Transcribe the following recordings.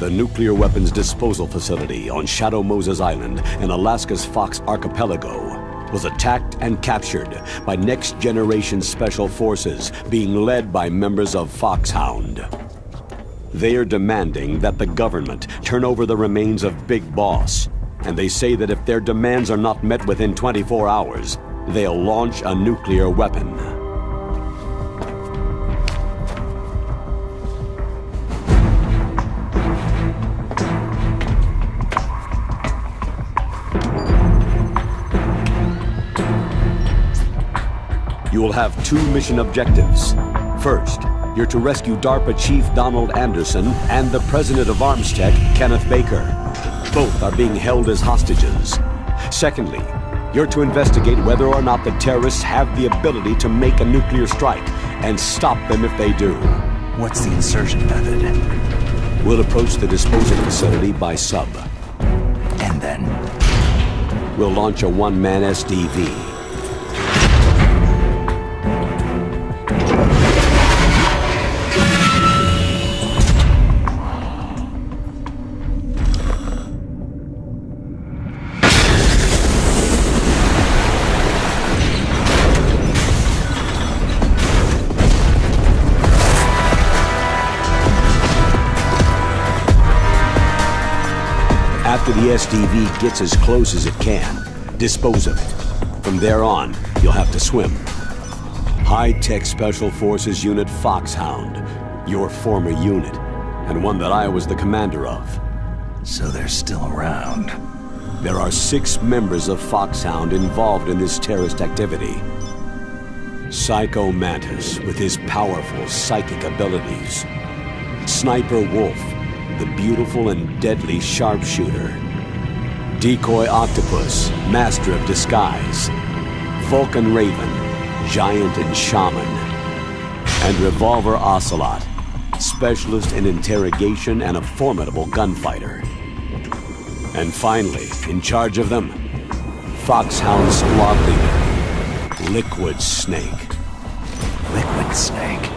The nuclear weapons disposal facility on Shadow Moses Island in Alaska's Fox Archipelago was attacked and captured by next-generation special forces being led by members of Foxhound. They are demanding that the government turn over the remains of Big Boss, and they say that if their demands are not met within 24 hours, they'll launch a nuclear weapon. You will have two mission objectives. First, you're to rescue DARPA Chief Donald Anderson and the President of Armstech, Kenneth Baker. Both are being held as hostages. Secondly, you're to investigate whether or not the terrorists have the ability to make a nuclear strike and stop them if they do. What's the insertion method? We'll approach the disposal facility by sub. And then? We'll launch a one-man SDV. After the SDV gets as close as it can, dispose of it. From there on, you'll have to swim. High-Tech Special Forces Unit Foxhound, your former unit, and one that I was the commander of. So they're still around. There are 6 members of Foxhound involved in this terrorist activity. Psycho Mantis, with his powerful psychic abilities. Sniper Wolf, the beautiful and deadly sharpshooter. Decoy Octopus, master of disguise. Vulcan Raven, giant and shaman. And Revolver Ocelot, specialist in interrogation and a formidable gunfighter. And finally, in charge of them, Foxhound squad leader, Liquid Snake. Liquid Snake?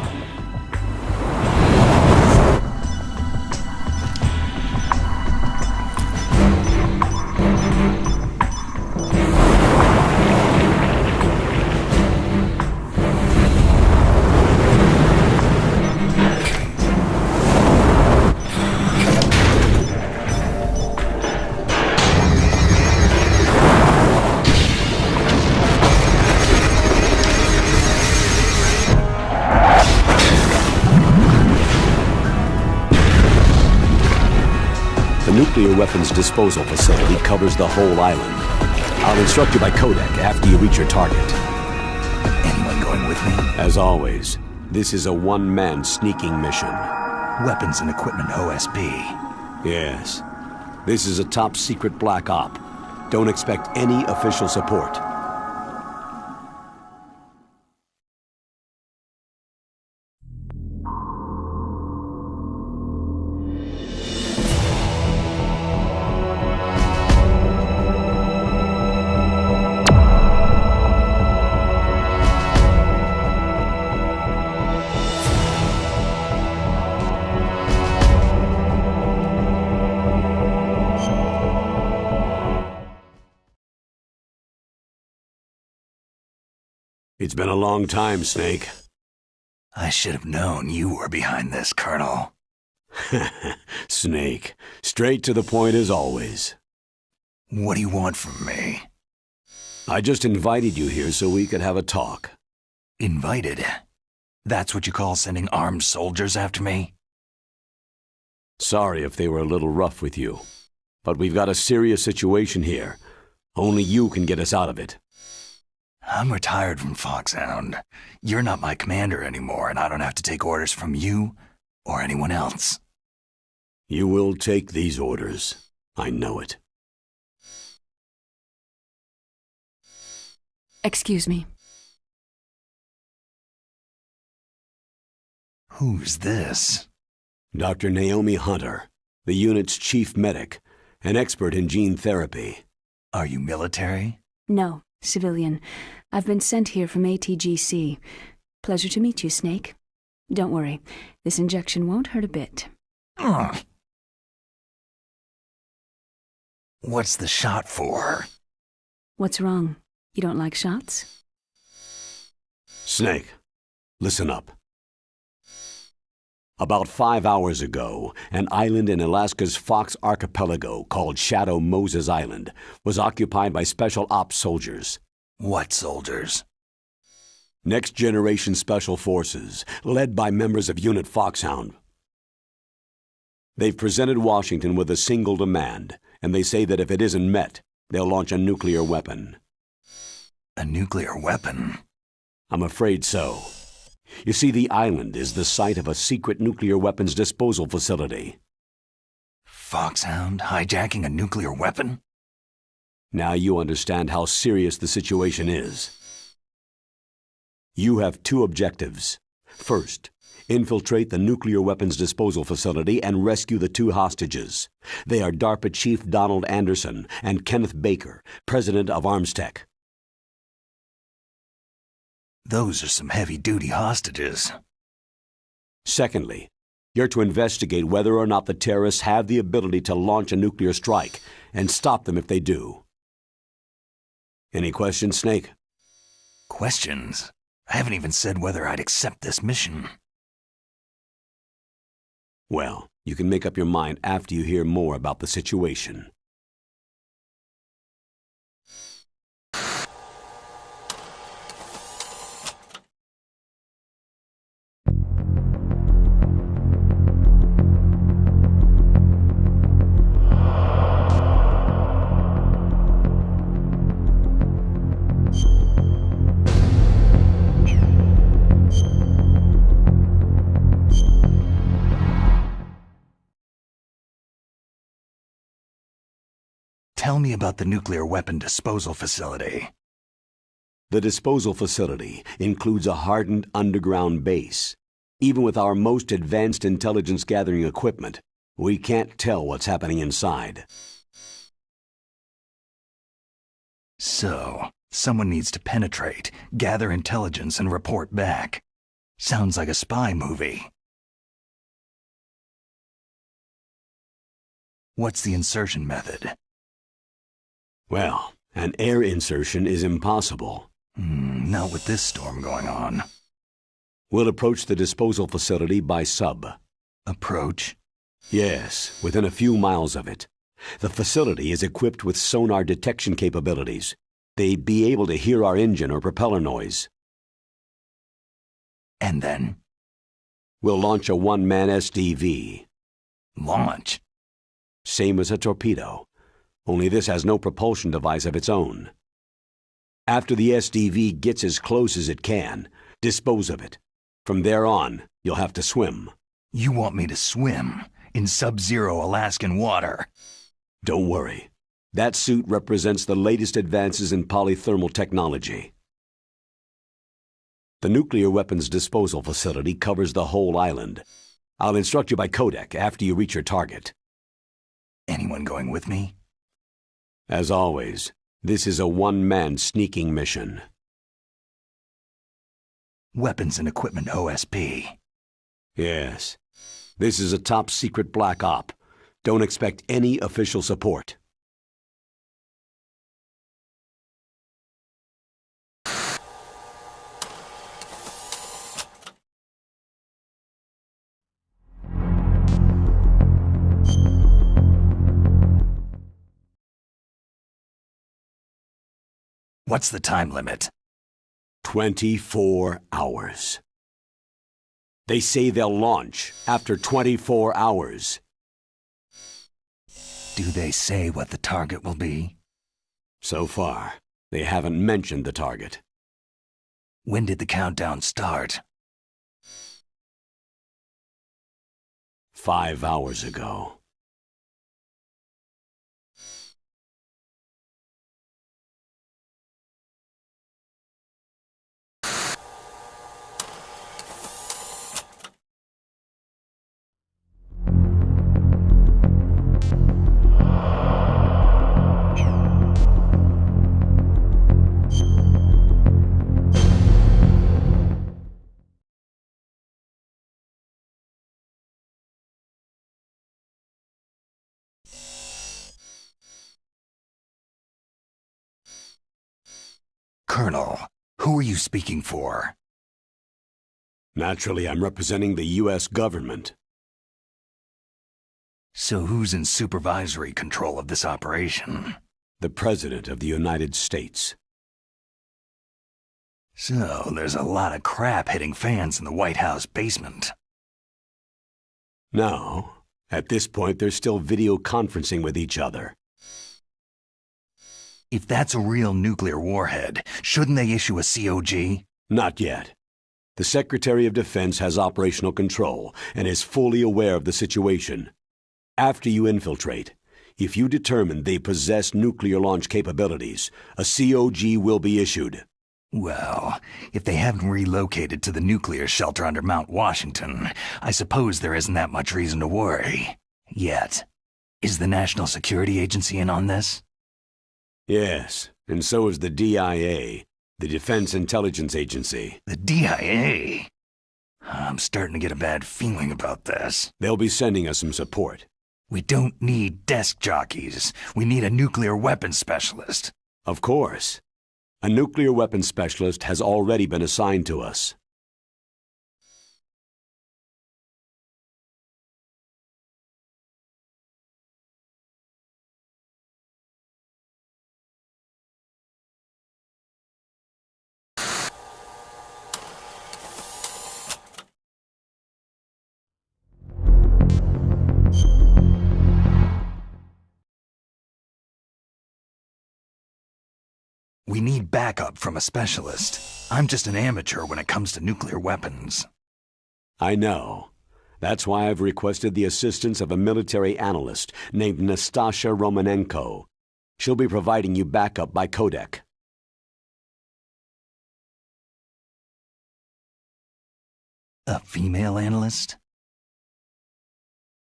The nuclear weapons disposal facility covers the whole island. I'll instruct you by codec after you reach your target. Anyone going with me? As always, this is a one-man sneaking mission. Weapons and equipment OSP. Yes. This is a top-secret black op. Don't expect any official support. It's been a long time, Snake. I should have known you were behind this, Colonel. Snake, straight to the point as always. What do you want from me? I just invited you here so we could have a talk. Invited? That's what you call sending armed soldiers after me? Sorry if they were a little rough with you, but we've got a serious situation here. Only you can get us out of it. I'm retired from Foxhound. You're not my commander anymore, and I don't have to take orders from you or anyone else. You will take these orders. I know it. Excuse me. Who's this? Dr. Naomi Hunter, the unit's chief medic, an expert in gene therapy. Are you military? No, civilian. I've been sent here from ATGC. Pleasure to meet you, Snake. Don't worry, this injection won't hurt a bit. What's the shot for? What's wrong? You don't like shots? Snake, listen up. About 5 hours ago, an island in Alaska's Fox Archipelago called Shadow Moses Island was occupied by Special Ops soldiers. What soldiers? Next Generation Special Forces, led by members of Unit Foxhound. They've presented Washington with a single demand, and they say that if it isn't met, they'll launch a nuclear weapon. A nuclear weapon? I'm afraid so. You see, the island is the site of a secret nuclear weapons disposal facility. Foxhound hijacking a nuclear weapon? Now you understand how serious the situation is. You have two objectives. First, infiltrate the nuclear weapons disposal facility and rescue the two hostages. They are DARPA Chief Donald Anderson and Kenneth Baker, president of Mgstts. Those are some heavy-duty hostages. Secondly, you're to investigate whether or not the terrorists have the ability to launch a nuclear strike and stop them if they do. Any questions, Snake? Questions? I haven't even said whether I'd accept this mission. Well, you can make up your mind after you hear more about the situation. Tell me about the nuclear weapon disposal facility. The disposal facility includes a hardened underground base. Even with our most advanced intelligence gathering equipment, we can't tell what's happening inside. So, someone needs to penetrate, gather intelligence, and report back. Sounds like a spy movie. What's the insertion method? Well, an air insertion is impossible. Not with this storm going on. We'll approach the disposal facility by sub. Approach? Yes, within a few miles of it. The facility is equipped with sonar detection capabilities. They'd be able to hear our engine or propeller noise. And then? We'll launch a one-man SDV. Launch? Same as a torpedo, only this has no propulsion device of its own. After the SDV gets as close as it can, dispose of it. From there on, you'll have to swim. You want me to swim in sub-zero Alaskan water? Don't worry. That suit represents the latest advances in polythermal technology. The nuclear weapons disposal facility covers the whole island. I'll instruct you by codec after you reach your target. Anyone going with me? As always, this is a one-man sneaking mission. Weapons and equipment OSP. Yes. This is a top-secret black op. Don't expect any official support. What's the time limit? 24 hours. They say they'll launch after 24 hours. Do they say what the target will be? So far, they haven't mentioned the target. When did the countdown start? 5 hours ago. Colonel, who are you speaking for? Naturally, I'm representing the U.S. government. So who's in supervisory control of this operation? The President of the United States. So there's a lot of crap hitting fans in the White House basement. No. At this point, they're still video conferencing with each other. If that's a real nuclear warhead, shouldn't they issue a COG? Not yet. The Secretary of Defense has operational control and is fully aware of the situation. After you infiltrate, if you determine they possess nuclear launch capabilities, a COG will be issued. Well, if they haven't relocated to the nuclear shelter under Mount Washington, I suppose there isn't that much reason to worry. Yet. Is the National Security Agency in on this? Yes, and so is the DIA, the Defense Intelligence Agency. The DIA? I'm starting to get a bad feeling about this. They'll be sending us some support. We don't need desk jockeys. We need a nuclear weapons specialist. Of course. A nuclear weapons specialist has already been assigned to us. We need backup from a specialist. I'm just an amateur when it comes to nuclear weapons. I know. That's why I've requested the assistance of a military analyst named Nastasha Romanenko. She'll be providing you backup by codec. A female analyst?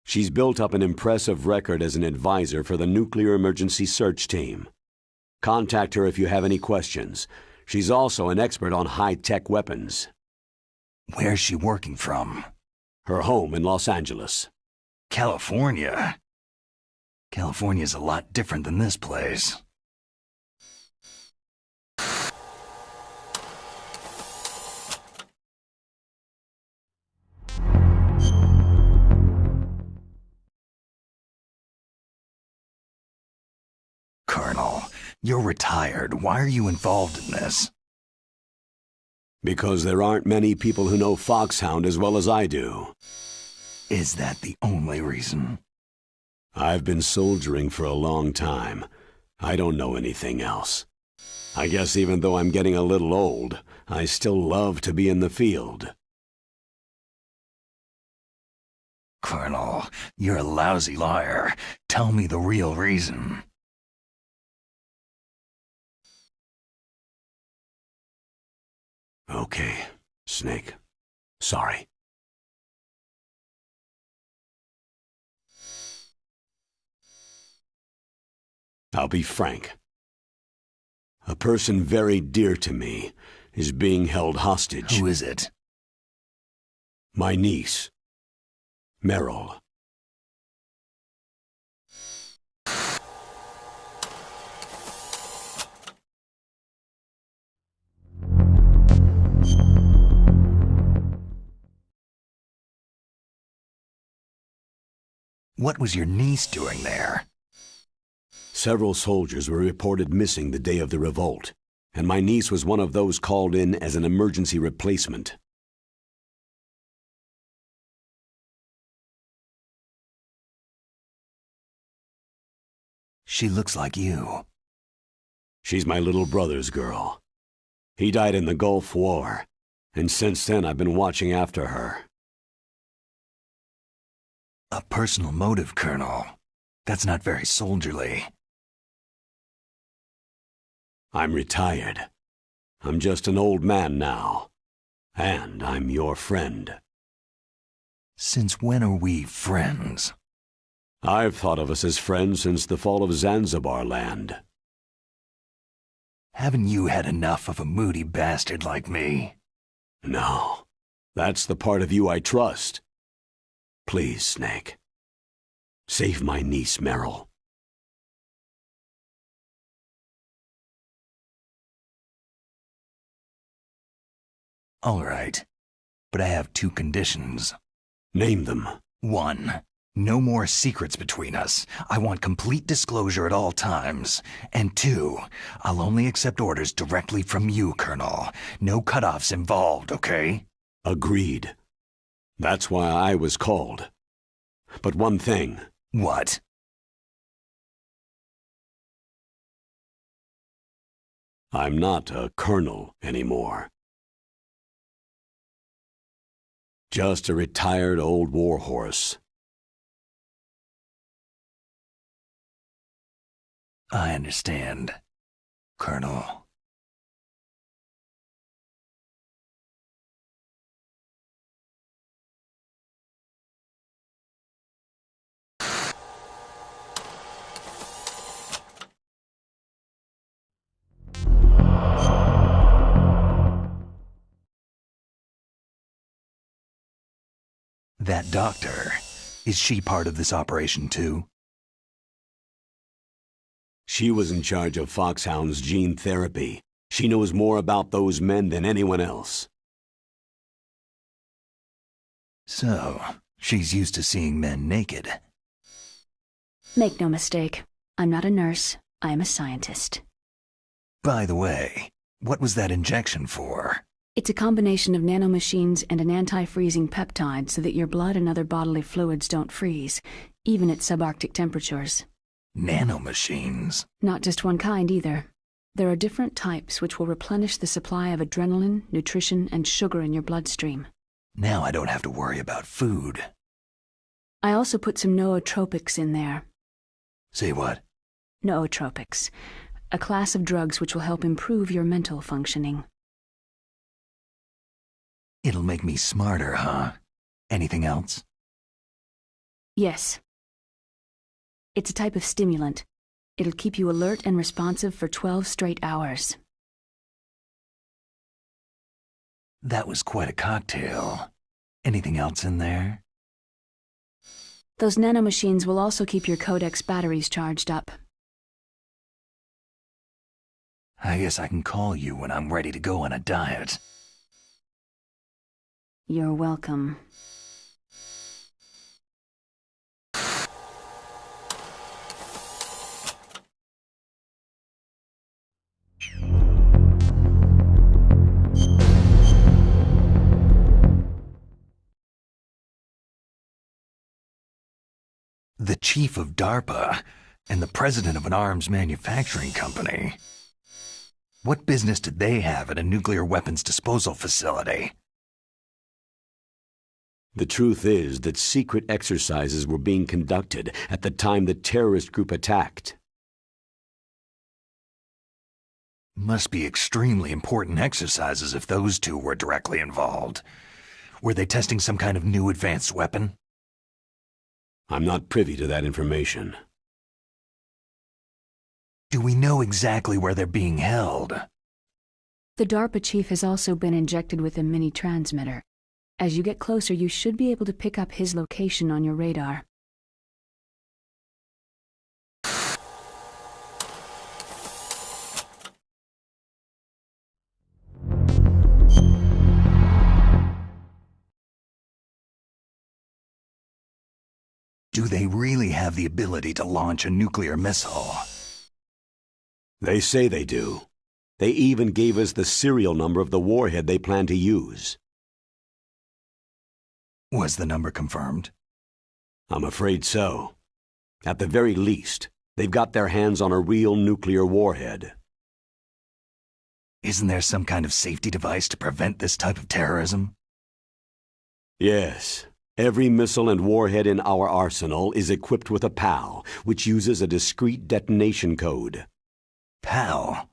She's built up an impressive record as an advisor for the Nuclear Emergency Search Team. Contact her if you have any questions. She's also an expert on high-tech weapons. Where's she working from? Her home in Los Angeles. California? California's a lot different than this place. Colonel, you're retired. Why are you involved in this? Because there aren't many people who know Foxhound as well as I do. Is that the only reason? I've been soldiering for a long time. I don't know anything else. I guess even though I'm getting a little old, I still love to be in the field. Colonel, you're a lousy liar. Tell me the real reason. Okay, Snake. Sorry. I'll be frank. A person very dear to me is being held hostage. Who is it? My niece, Meryl. What was your niece doing there? Several soldiers were reported missing the day of the revolt, and my niece was one of those called in as an emergency replacement. She looks like you. She's my little brother's girl. He died in the Gulf War, and since then I've been watching after her. A personal motive, Colonel. That's not very soldierly. I'm retired. I'm just an old man now. And I'm your friend. Since when are we friends? I've thought of us as friends since the fall of Zanzibar land. Haven't you had enough of a moody bastard like me? No. That's the part of you I trust. Please, Snake. Save my niece, Meryl. All right, but I have 2 conditions. Name them. 1. No more secrets between us. I want complete disclosure at all times. And 2, I'll only accept orders directly from you, Colonel. No cutoffs involved, okay? Agreed. That's why I was called. But one thing. What? I'm not a colonel anymore. Just a retired old warhorse. I understand, Colonel. That doctor, is she part of this operation too? She was in charge of Foxhound's gene therapy. She knows more about those men than anyone else. So, she's used to seeing men naked. Make no mistake, I'm not a nurse, I am a scientist. By the way, what was that injection for? It's a combination of nanomachines and an anti-freezing peptide so that your blood and other bodily fluids don't freeze, even at subarctic temperatures. Nanomachines? Not just one kind either. There are different types which will replenish the supply of adrenaline, nutrition, and sugar in your bloodstream. Now I don't have to worry about food. I also put some nootropics in there. Say what? Nootropics, a class of drugs which will help improve your mental functioning. It'll make me smarter, huh? Anything else? Yes. It's a type of stimulant. It'll keep you alert and responsive for 12 straight hours. That was quite a cocktail. Anything else in there? Those nanomachines will also keep your Codex batteries charged up. I guess I can call you when I'm ready to go on a diet. You're welcome. The chief of DARPA and the president of an arms manufacturing company. What business did they have at a nuclear weapons disposal facility? The truth is that secret exercises were being conducted at the time the terrorist group attacked. Must be extremely important exercises if those two were directly involved. Were they testing some kind of new advanced weapon? I'm not privy to that information. Do we know exactly where they're being held? The DARPA chief has also been injected with a mini-transmitter. As you get closer, you should be able to pick up his location on your radar. Do they really have the ability to launch a nuclear missile? They say they do. They even gave us the serial number of the warhead they plan to use. Was the number confirmed? I'm afraid so. At the very least, they've got their hands on a real nuclear warhead. Isn't there some kind of safety device to prevent this type of terrorism? Yes. Every missile and warhead in our arsenal is equipped with a PAL, which uses a discrete detonation code. PAL?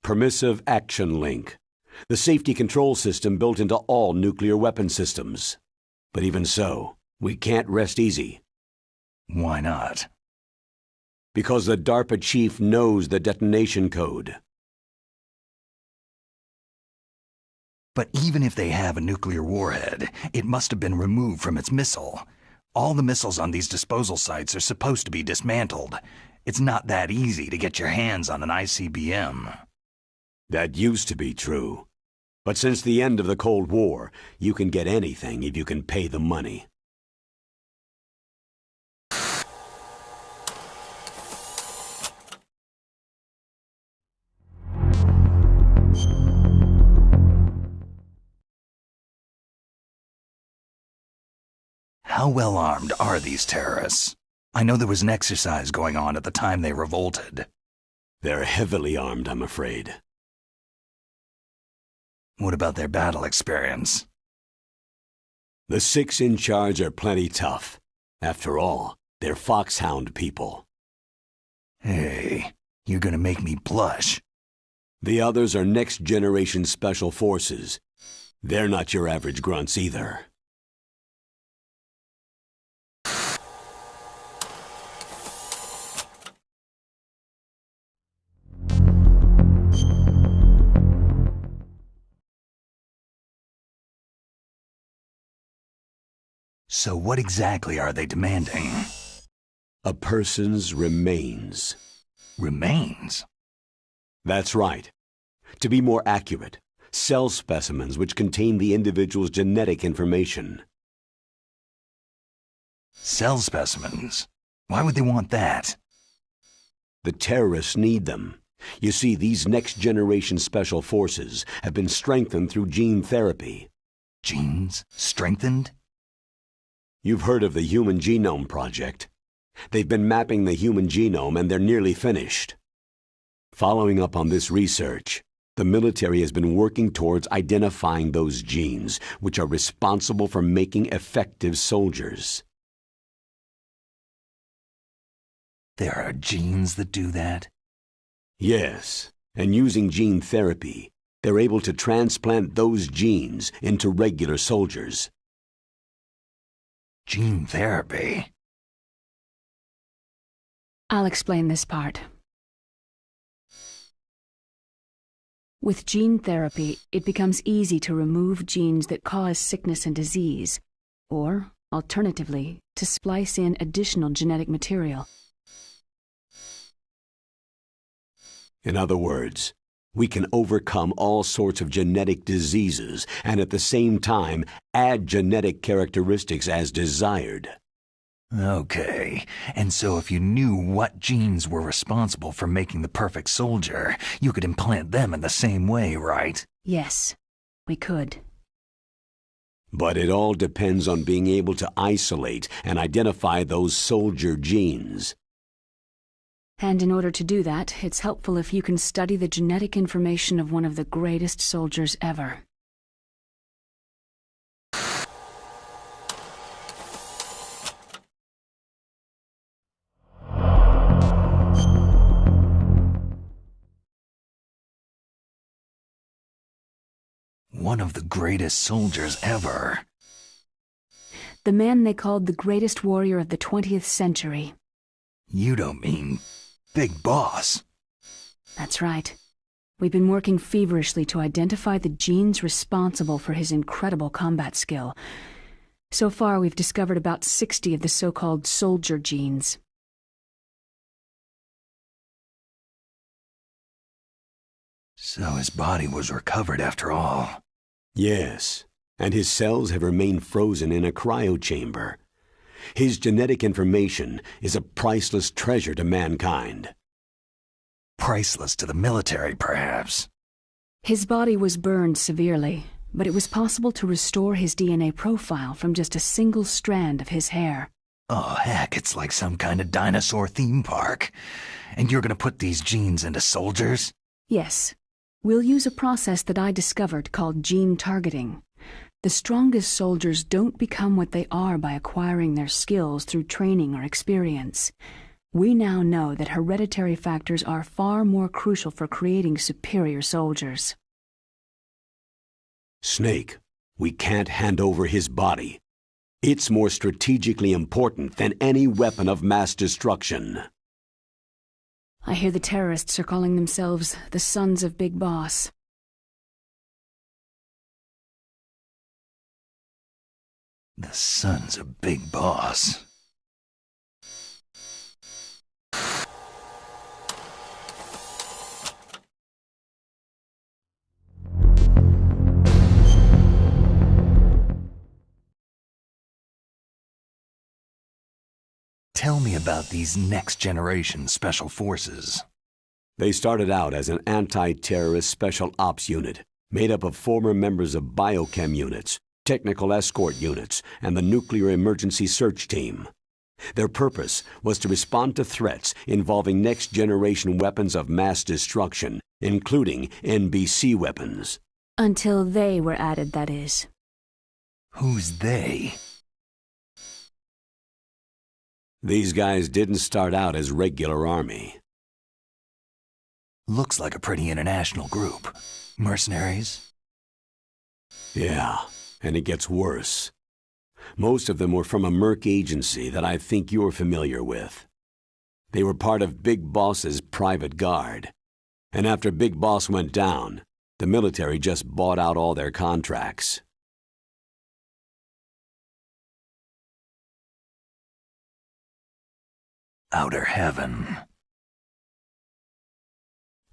Permissive Action Link. The safety control system built into all nuclear weapon systems. But even so, we can't rest easy. Why not? Because the DARPA chief knows the detonation code. But even if they have a nuclear warhead, it must have been removed from its missile. All the missiles on these disposal sites are supposed to be dismantled. It's not that easy to get your hands on an ICBM. That used to be true. But since the end of the Cold War, you can get anything if you can pay the money. How well armed are these terrorists? I know there was an exercise going on at the time they revolted. They're heavily armed, I'm afraid. What about their battle experience? The 6 in charge are plenty tough. After all, they're Foxhound people. Hey, you're gonna make me blush. The others are next-generation special forces. They're not your average grunts either. So what exactly are they demanding? A person's remains. Remains? That's right. To be more accurate, cell specimens which contain the individual's genetic information. Cell specimens? Why would they want that? The terrorists need them. You see, these next-generation special forces have been strengthened through gene therapy. Genes? Strengthened? You've heard of the Human Genome Project. They've been mapping the human genome and they're nearly finished. Following up on this research, the military has been working towards identifying those genes which are responsible for making effective soldiers. There are genes that do that? Yes, and using gene therapy, they're able to transplant those genes into regular soldiers. Gene therapy? I'll explain this part. With gene therapy, it becomes easy to remove genes that cause sickness and disease, or, alternatively, to splice in additional genetic material. In other words, we can overcome all sorts of genetic diseases and at the same time add genetic characteristics as desired. Okay, and so if you knew what genes were responsible for making the perfect soldier, you could implant them in the same way, right? Yes, we could. But it all depends on being able to isolate and identify those soldier genes. And in order to do that, it's helpful if you can study the genetic information of one of the greatest soldiers ever. One of the greatest soldiers ever. The man they called the greatest warrior of the 20th century. You don't mean Big Boss? That's right. We've been working feverishly to identify the genes responsible for his incredible combat skill. So far, we've discovered about 60 of the so-called soldier genes. So his body was recovered after all. Yes, and his cells have remained frozen in a cryochamber. His genetic information is a priceless treasure to mankind. Priceless to the military, perhaps. His body was burned severely, but it was possible to restore his DNA profile from just a single strand of his hair. Oh, heck, it's like some kind of dinosaur theme park. And you're gonna put these genes into soldiers? Yes. We'll use a process that I discovered called gene targeting. The strongest soldiers don't become what they are by acquiring their skills through training or experience. We now know that hereditary factors are far more crucial for creating superior soldiers. Snake, we can't hand over his body. It's more strategically important than any weapon of mass destruction. I hear the terrorists are calling themselves the Sons of Big Boss. The Sons of Big Boss. Tell me about these next-generation special forces. They started out as an anti-terrorist special ops unit made up of former members of biochem units, technical escort units, and the nuclear emergency search team. Their purpose was to respond to threats involving next-generation weapons of mass destruction, including NBC weapons. Until they were added, that is. Who's they? These guys didn't start out as regular army. Looks like a pretty international group. Mercenaries? Yeah, and it gets worse. Most of them were from a merc agency that I think you're familiar with. They were part of Big Boss's private guard. And after Big Boss went down, the military just bought out all their contracts. Outer heaven.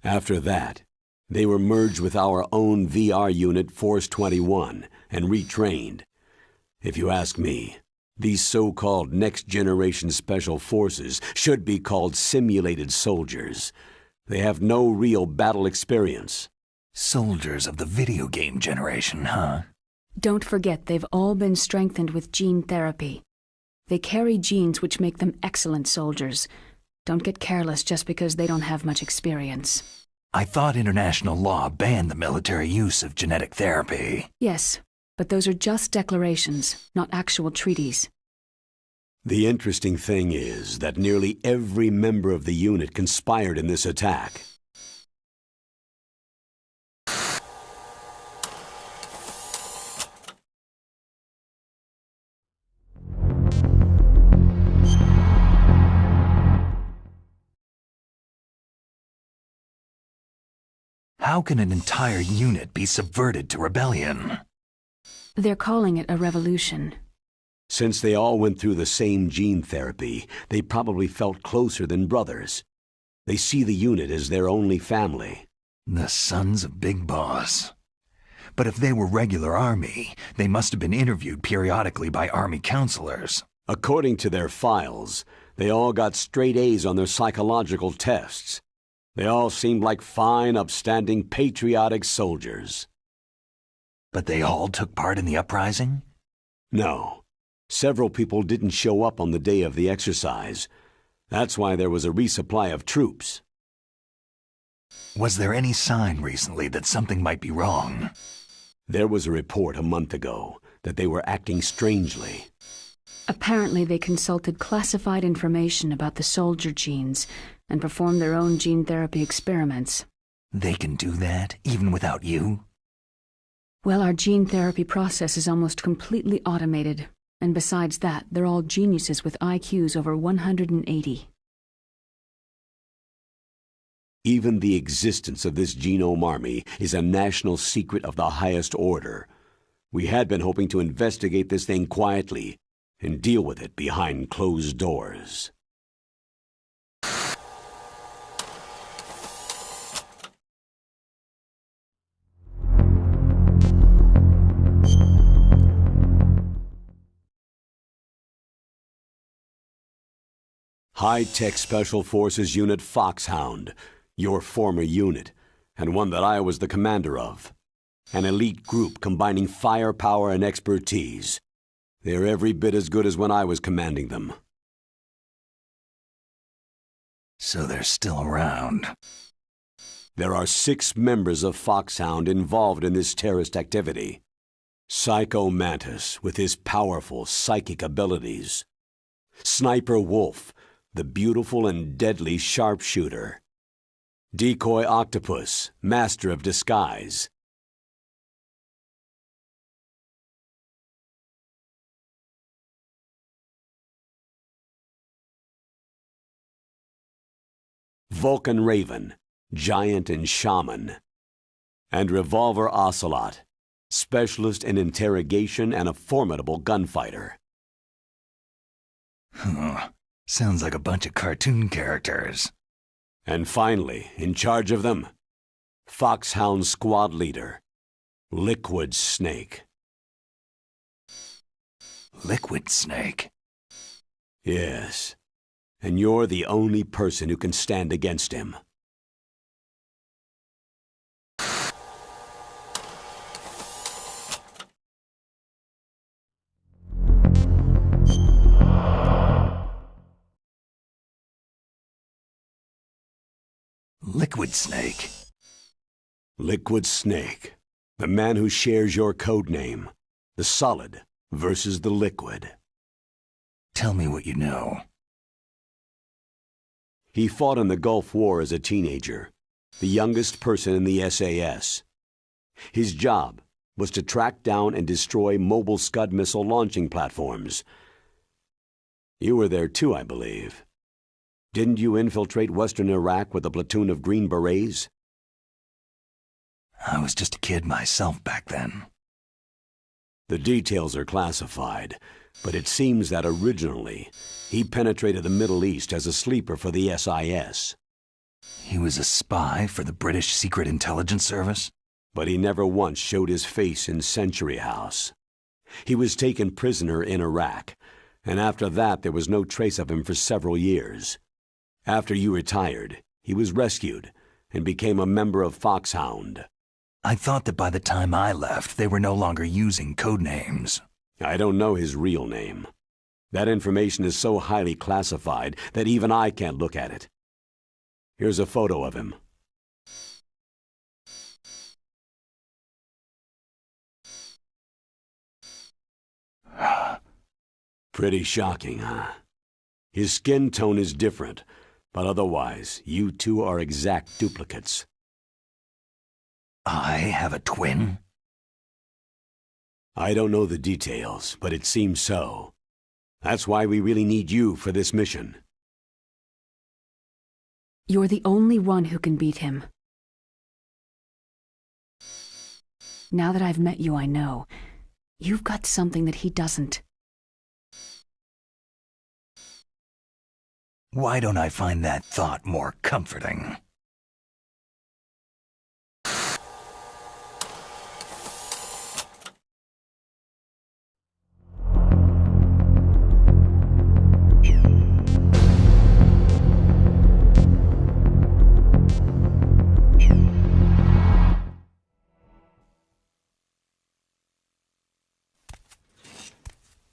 After that, they were merged with our own VR unit Force 21 and retrained. If you ask me, these so-called next-generation special forces should be called simulated soldiers. They have no real battle experience. Soldiers of the video game generation, huh? Don't forget they've all been strengthened with gene therapy. They carry genes which make them excellent soldiers. Don't get careless just because they don't have much experience. I thought international law banned the military use of genetic therapy. Yes, but those are just declarations, not actual treaties. The interesting thing is that nearly every member of the unit conspired in this attack. How can an entire unit be subverted to rebellion? They're calling it a revolution. Since they all went through the same gene therapy, they probably felt closer than brothers. They see the unit as their only family. The sons of Big Boss. But if they were regular army, they must have been interviewed periodically by army counselors. According to their files, they all got straight A's on their psychological tests. They all seemed like fine, upstanding, patriotic soldiers. But they all took part in the uprising? No. Several people didn't show up on the day of the exercise. That's why there was a resupply of troops. Was there any sign recently that something might be wrong? There was a report a month ago that they were acting strangely. Apparently they consulted classified information about the soldier genes and performed their own gene therapy experiments. They can do that, even without you? Well, our gene therapy process is almost completely automated, and besides that, they're all geniuses with IQs over 180. Even the existence of this genome army is a national secret of the highest order. We had been hoping to investigate this thing quietly and deal with it behind closed doors. High-Tech Special Forces Unit Foxhound, your former unit, and one that I was the commander of. An elite group combining firepower and expertise. They're every bit as good as when I was commanding them. So they're still around. There are 6 members of Foxhound involved in this terrorist activity. Psycho Mantis, with his powerful psychic abilities. Sniper Wolf, the beautiful and deadly sharpshooter. Decoy Octopus, master of disguise. Vulcan Raven, giant and shaman. And Revolver Ocelot, specialist in interrogation and a formidable gunfighter. Sounds like a bunch of cartoon characters. And finally, in charge of them, Foxhound Squad Leader, Liquid Snake. Liquid Snake? Yes, And you're the only person who can stand against him. Liquid Snake. Liquid Snake. The man who shares your code name. The solid versus the liquid. Tell me what you know. He fought in the Gulf War as a teenager, the youngest person in the SAS. His job was to track down and destroy mobile Scud missile launching platforms. You were there too, I believe. Didn't you infiltrate western Iraq with a platoon of Green Berets? I was just a kid myself back then. The details are classified, but it seems that originally he penetrated the Middle East as a sleeper for the SIS. He was a spy for the British Secret Intelligence Service? But he never once showed his face in Century House. He was taken prisoner in Iraq, and after that there was no trace of him for several years. After you retired, he was rescued and became a member of Foxhound. I thought that by the time I left, they were no longer using code names. I don't know his real name. That information is so highly classified that even I can't look at it. Here's a photo of him. Pretty shocking, huh? His skin tone is different, but otherwise, you two are exact duplicates. I have a twin? I don't know the details, but it seems so. That's why we really need you for this mission. You're the only one who can beat him. Now that I've met you, I know. You've got something that he doesn't. Why don't I find that thought more comforting?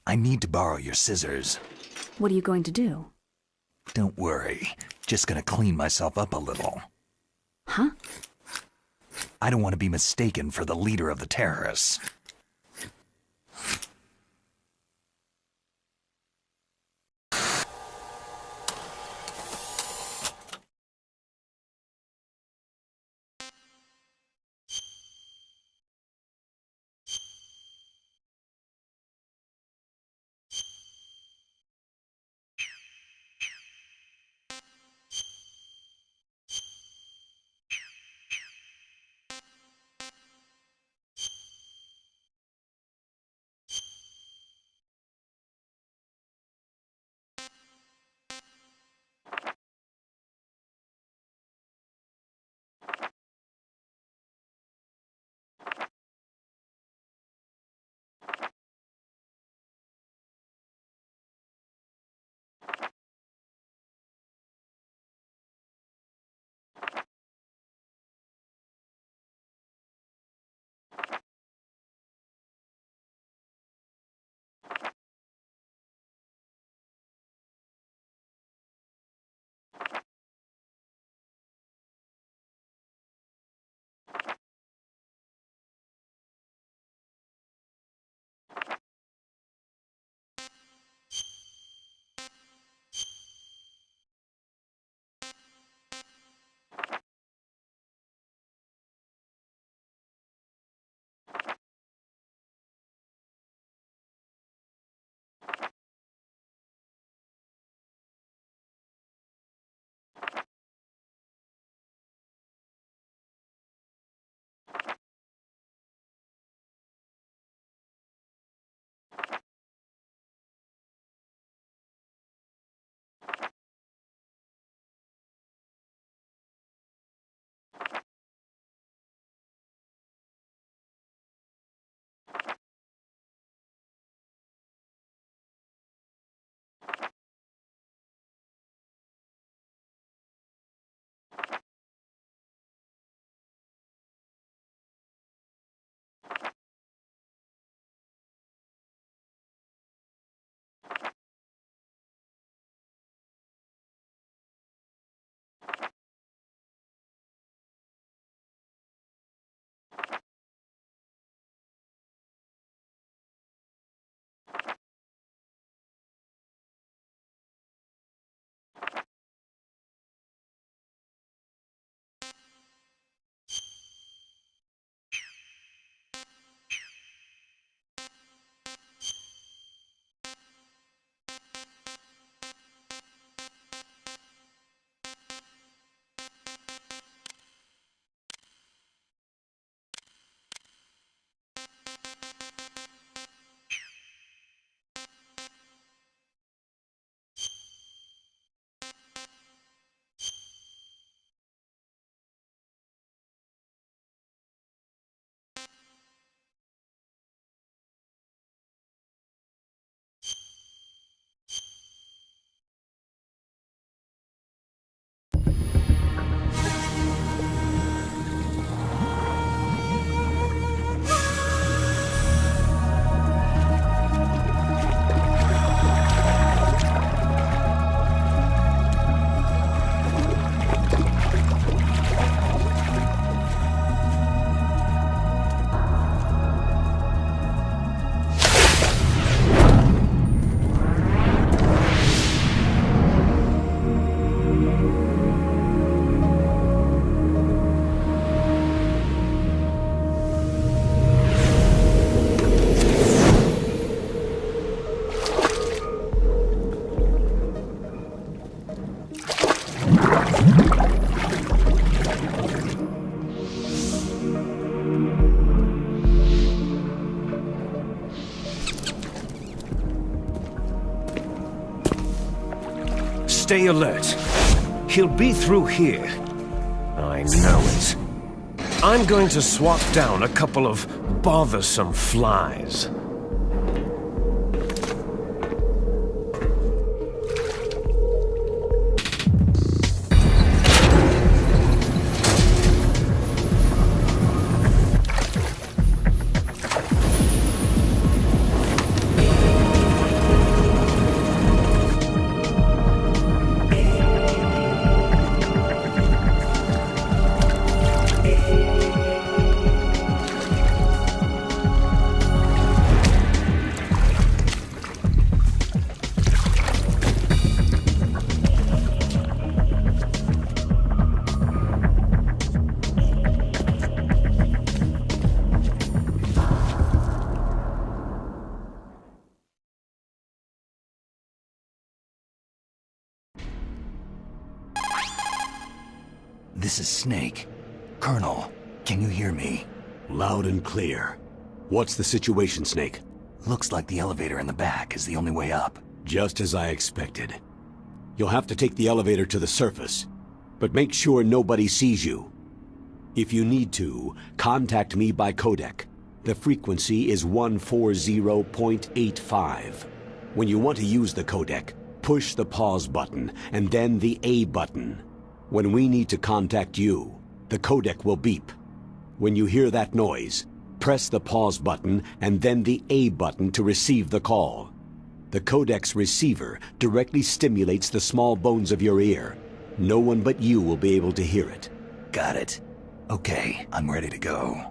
I need to borrow your scissors. What are you going to do? Don't worry. Just gonna clean myself up a little. Huh? I don't want to be mistaken for the leader of the terrorists. Stay alert. He'll be through here. I know it. I'm going to swat down a couple of bothersome flies. This is Snake. Colonel, can you hear me? Loud and clear. What's the situation, Snake? Looks like the elevator in the back is the only way up. Just as I expected. You'll have to take the elevator to the surface, but make sure nobody sees you. If you need to, contact me by codec. The frequency is 140.85. When you want to use the codec, push the pause button and then the A button. When we need to contact you, the codec will beep. When you hear that noise, press the pause button and then the A button to receive the call. The codec's receiver directly stimulates the small bones of your ear. No one but you will be able to hear it. Got it. Okay, I'm ready to go.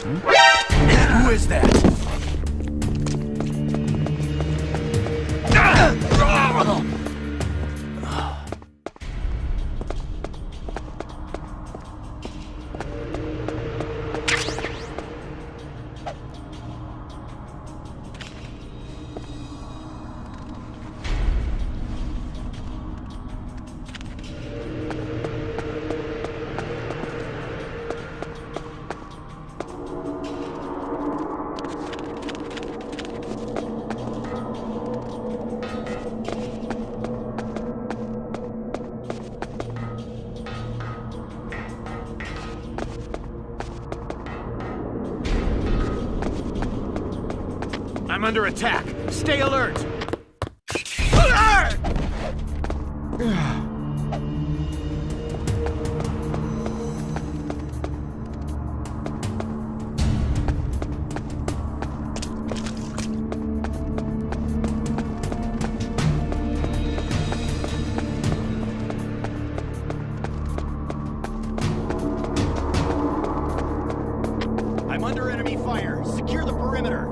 Who is that? I'm under attack. Stay alert! I'm under enemy fire. Secure the perimeter.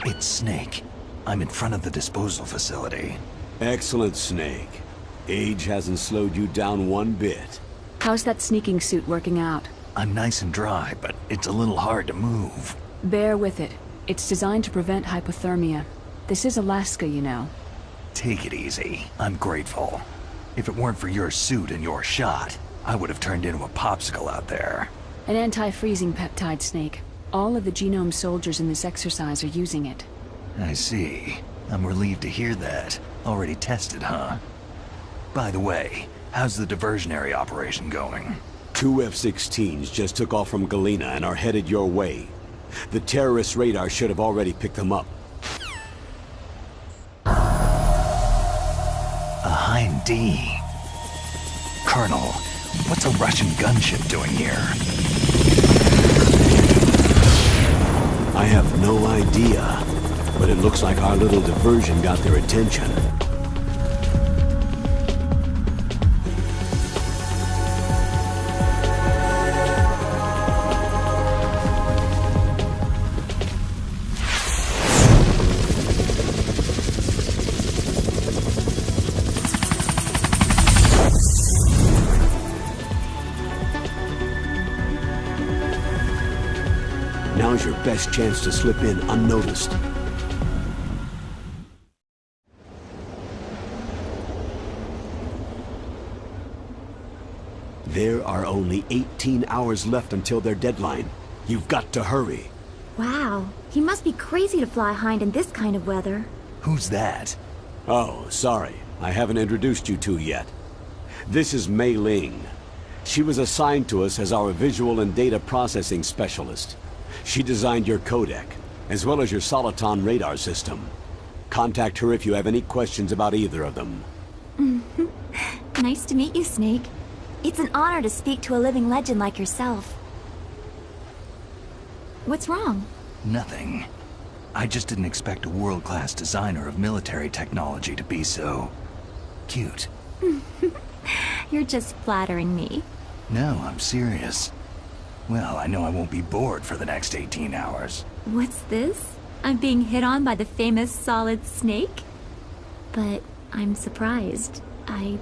It's Snake. I'm in front of the disposal facility. Excellent, Snake. Age hasn't slowed you down one bit. How's that sneaking suit working out? I'm nice and dry, but it's a little hard to move. Bear with it. It's designed to prevent hypothermia. This is Alaska, you know. Take it easy. I'm grateful. If it weren't for your suit and your shot, I would have turned into a popsicle out there. An anti-freezing peptide, Snake. All of the genome soldiers in this exercise are using it. I see. I'm relieved to hear that. Already tested, huh? By the way, how's the diversionary operation going? 2 F-16s just took off from Galena and are headed your way. The terrorist radar should have already picked them up. A Hind D. Colonel, what's a Russian gunship doing here? I have no idea, but it looks like our little diversion got their attention. Now's your best chance to slip in unnoticed. There are only 18 hours left until their deadline. You've got to hurry. Wow, he must be crazy to fly Hind in this kind of weather. Who's that? Oh, sorry. I haven't introduced you two yet. This is Mei Ling. She was assigned to us as our visual and data processing specialist. She designed your codec, as well as your Soliton radar system. Contact her if you have any questions about either of them. Nice to meet you, Snake. It's an honor to speak to a living legend like yourself. What's wrong? Nothing. I just didn't expect a world-class designer of military technology to be so... cute. You're just flattering me. No, I'm serious. Well, I know I won't be bored for the next 18 hours. What's this? I'm being hit on by the famous Solid Snake? But I'm surprised. I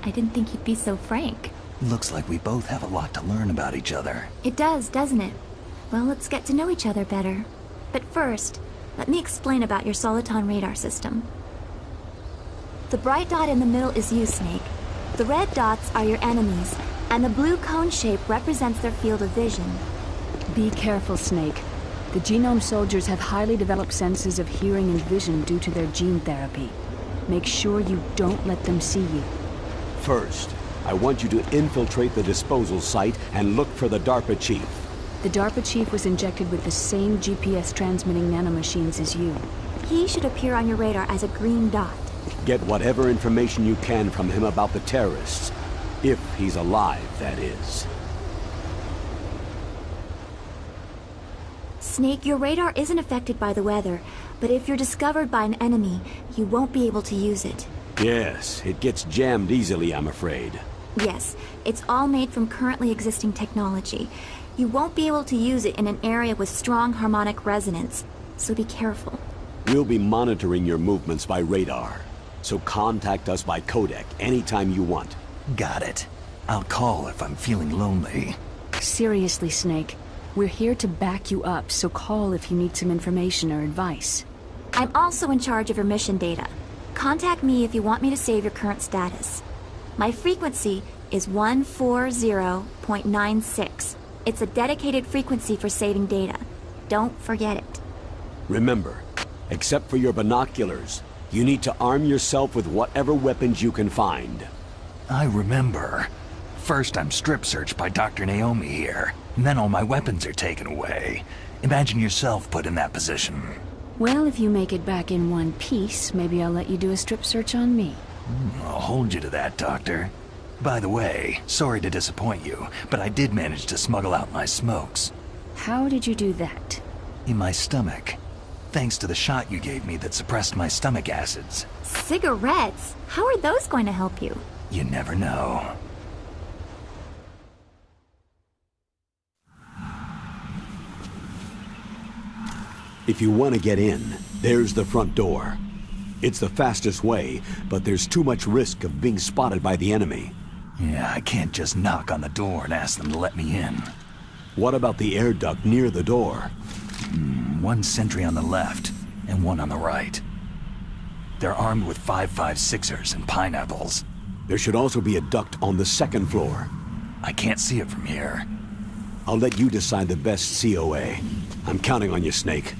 didn't think you'd be so frank. Looks like we both have a lot to learn about each other. It does, doesn't it? Well, let's get to know each other better. But first, let me explain about your Soliton radar system. The bright dot in the middle is you, Snake. The red dots are your enemies, and the blue cone shape represents their field of vision. Be careful, Snake. The genome soldiers have highly developed senses of hearing and vision due to their gene therapy. Make sure you don't let them see you. First, I want you to infiltrate the disposal site and look for the DARPA chief. The DARPA chief was injected with the same GPS transmitting nanomachines as you. He should appear on your radar as a green dot. Get whatever information you can from him about the terrorists. If he's alive, that is. Snake, your radar isn't affected by the weather, but if you're discovered by an enemy, you won't be able to use it. Yes, it gets jammed easily, I'm afraid. Yes, it's all made from currently existing technology. You won't be able to use it in an area with strong harmonic resonance, so be careful. We'll be monitoring your movements by radar, so contact us by codec anytime you want. Got it. I'll call if I'm feeling lonely. Seriously, Snake. We're here to back you up, so call if you need some information or advice. I'm also in charge of your mission data. Contact me if you want me to save your current status. My frequency is 140.96. It's a dedicated frequency for saving data. Don't forget it. Remember, except for your binoculars, you need to arm yourself with whatever weapons you can find. I remember. First I'm strip searched by Dr. Naomi here, and then all my weapons are taken away. Imagine yourself put in that position. Well, if you make it back in one piece, maybe I'll let you do a strip search on me. I'll hold you to that, Doctor. By the way, sorry to disappoint you, but I did manage to smuggle out my smokes. How did you do that? In my stomach. Thanks to the shot you gave me that suppressed my stomach acids. Cigarettes? How are those going to help you? You never know. If you want to get in, there's the front door. It's the fastest way, but there's too much risk of being spotted by the enemy. Yeah, I can't just knock on the door and ask them to let me in. What about the air duct near the door? One sentry on the left, and one on the right. They're armed with 5.56ers and pineapples. There should also be a duct on the second floor. I can't see it from here. I'll let you decide the best COA. I'm counting on you, Snake.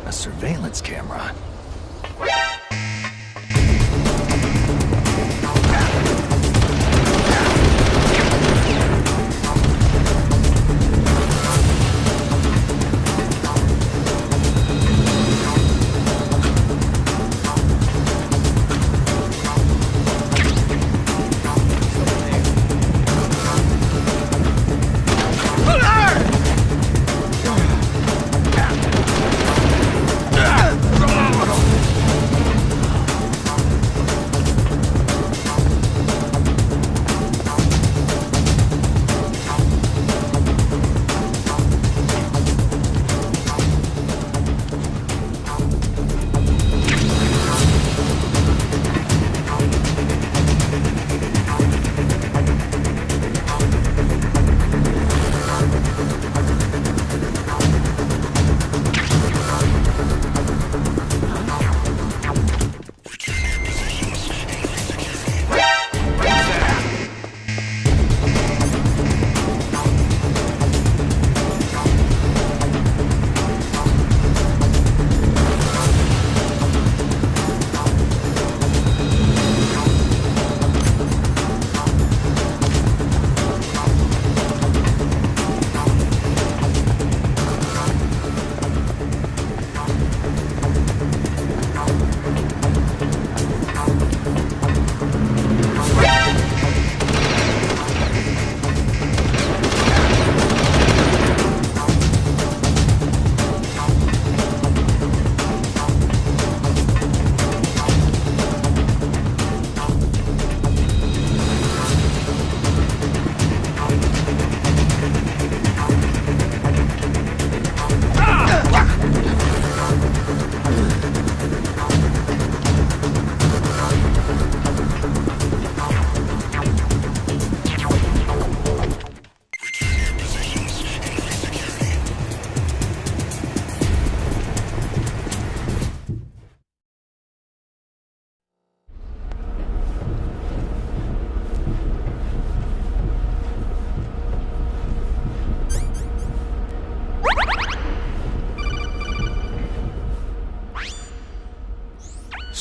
A surveillance camera.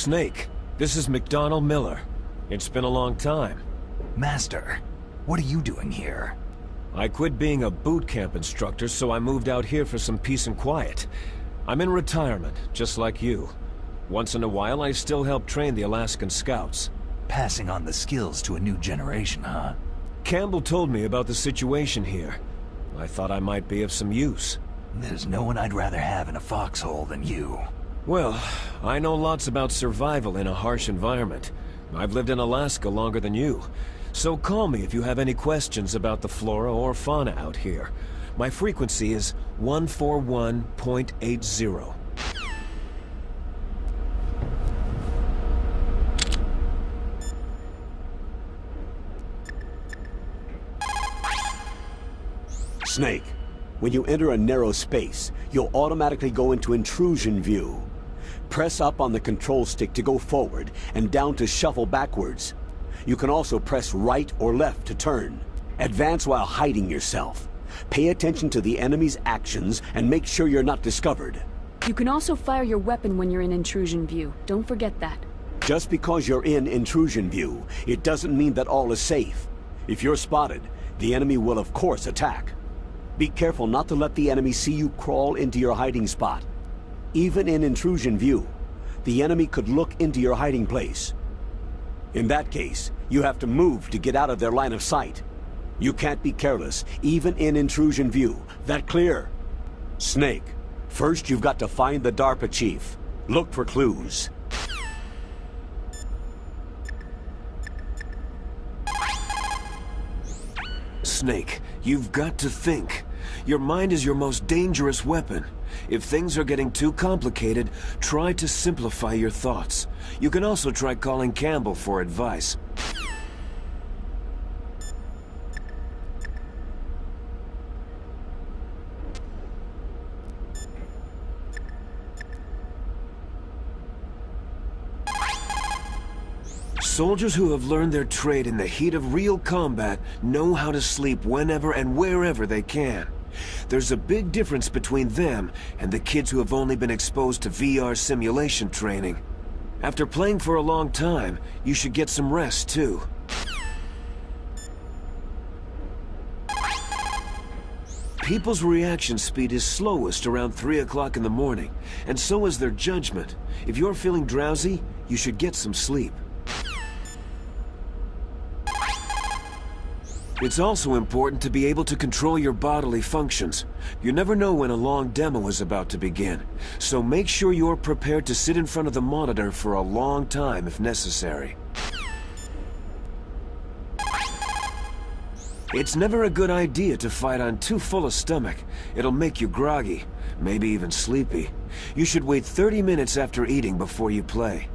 Snake, this is McDonald Miller. It's been a long time. Master, what are you doing here? I quit being a boot camp instructor, so I moved out here for some peace and quiet. I'm in retirement, just like you. Once in a while, I still help train the Alaskan Scouts. Passing on the skills to a new generation, huh? Campbell told me about the situation here. I thought I might be of some use. There's no one I'd rather have in a foxhole than you. Well, I know lots about survival in a harsh environment. I've lived in Alaska longer than you. So call me if you have any questions about the flora or fauna out here. My frequency is 141.80. Snake, when you enter a narrow space, you'll automatically go into intrusion view. Press up on the control stick to go forward and down to shuffle backwards. You can also press right or left to turn. Advance while hiding yourself. Pay attention to the enemy's actions and make sure you're not discovered. You can also fire your weapon when you're in intrusion view. Don't forget that. Just because you're in intrusion view, it doesn't mean that all is safe. If you're spotted, the enemy will of course attack. Be careful not to let the enemy see you crawl into your hiding spot. Even in intrusion view, the enemy could look into your hiding place. In that case, you have to move to get out of their line of sight. You can't be careless, even in intrusion view. That clear? Snake, first you've got to find the DARPA chief. Look for clues. Snake, you've got to think. Your mind is your most dangerous weapon. If things are getting too complicated, try to simplify your thoughts. You can also try calling Campbell for advice. Soldiers who have learned their trade in the heat of real combat know how to sleep whenever and wherever they can. There's a big difference between them and the kids who have only been exposed to VR simulation training. After playing for a long time, you should get some rest too. People's reaction speed is slowest around 3 o'clock in the morning, and so is their judgment. If you're feeling drowsy, you should get some sleep. It's also important to be able to control your bodily functions. You never know when a long demo is about to begin, so make sure you're prepared to sit in front of the monitor for a long time if necessary. It's never a good idea to fight on too full a stomach. It'll make you groggy, maybe even sleepy. You should wait 30 minutes after eating before you play.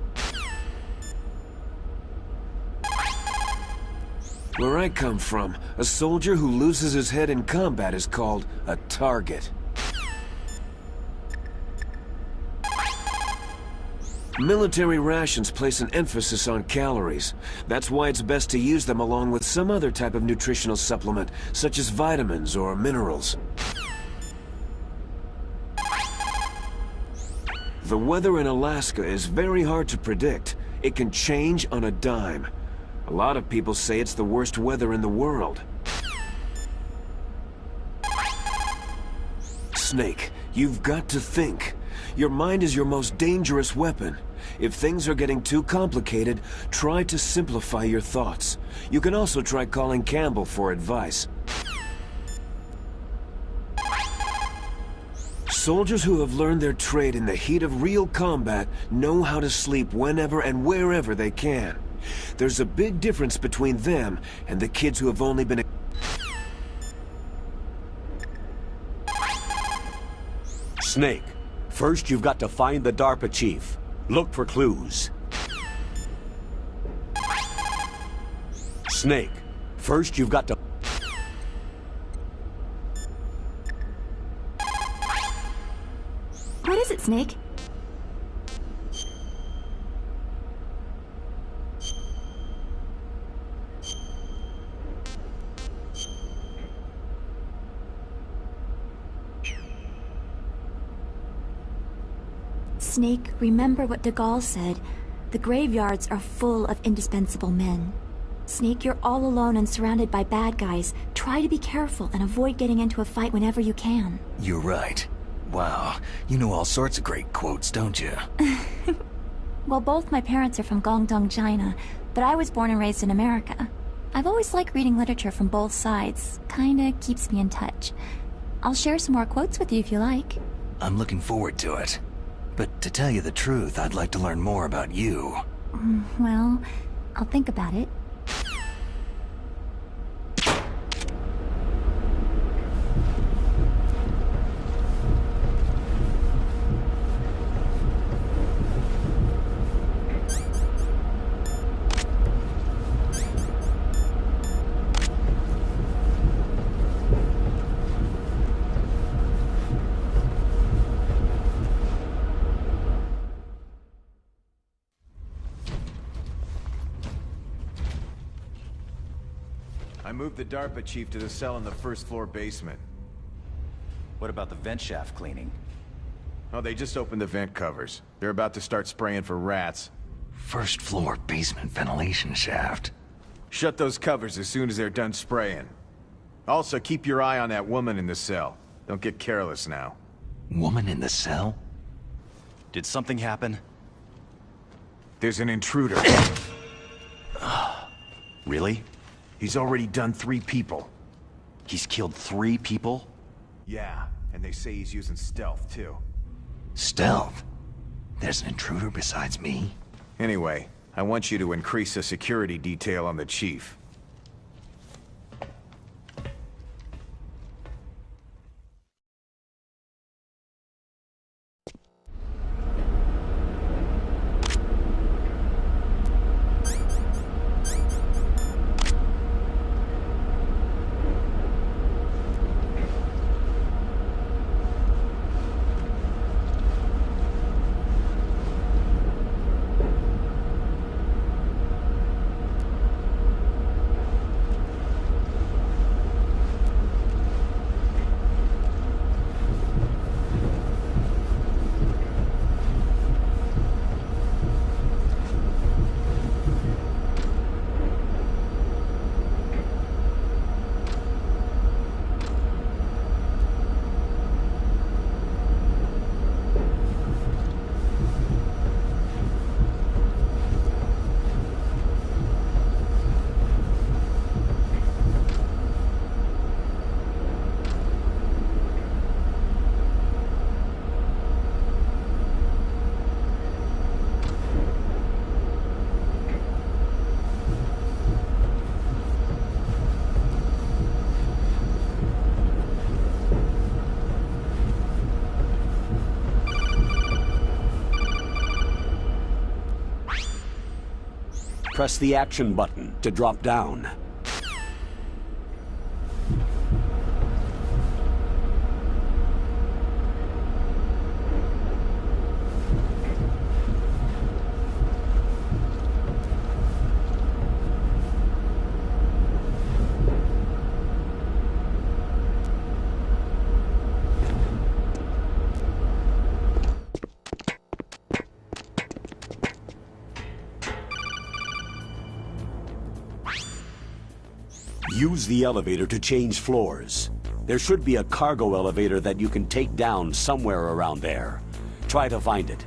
Where I come from, a soldier who loses his head in combat is called a target. Military rations place an emphasis on calories. That's why it's best to use them along with some other type of nutritional supplement, such as vitamins or minerals. The weather in Alaska is very hard to predict. It can change on a dime. A lot of people say it's the worst weather in the world. Snake, you've got to think. Your mind is your most dangerous weapon. If things are getting too complicated, try to simplify your thoughts. You can also try calling Campbell for advice. Soldiers who have learned their trade in the heat of real combat know how to sleep whenever and wherever they can. There's a big difference between them and the kids who have only been... Snake, first you've got to find the DARPA chief. Look for clues. Snake, first you've got to... What is it, Snake? Snake, remember what de Gaulle said. The graveyards are full of indispensable men. Snake, you're all alone and surrounded by bad guys. Try to be careful and avoid getting into a fight whenever you can. You're right. Wow, you know all sorts of great quotes, don't you? Well, both my parents are from Guangdong, China, but I was born and raised in America. I've always liked reading literature from both sides. Kinda keeps me in touch. I'll share some more quotes with you if you like. I'm looking forward to it. But to tell you the truth, I'd like to learn more about you. Well, I'll think about it. I moved the DARPA chief to the cell in the first floor basement. What about the vent shaft cleaning? Oh, they just opened the vent covers. They're about to start spraying for rats. First floor basement ventilation shaft. Shut those covers as soon as they're done spraying. Also, keep your eye on that woman in the cell. Don't get careless now. Woman in the cell? Did something happen? There's an intruder. Really? He's already done 3 people. He's killed 3 people? Yeah, and they say he's using stealth, too. Stealth? There's an intruder besides me? Anyway, I want you to increase the security detail on the chief. Press the action button to drop down. Use the elevator to change floors. There should be a cargo elevator that you can take down somewhere around there. Try to find it.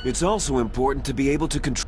It's also important to be able to control...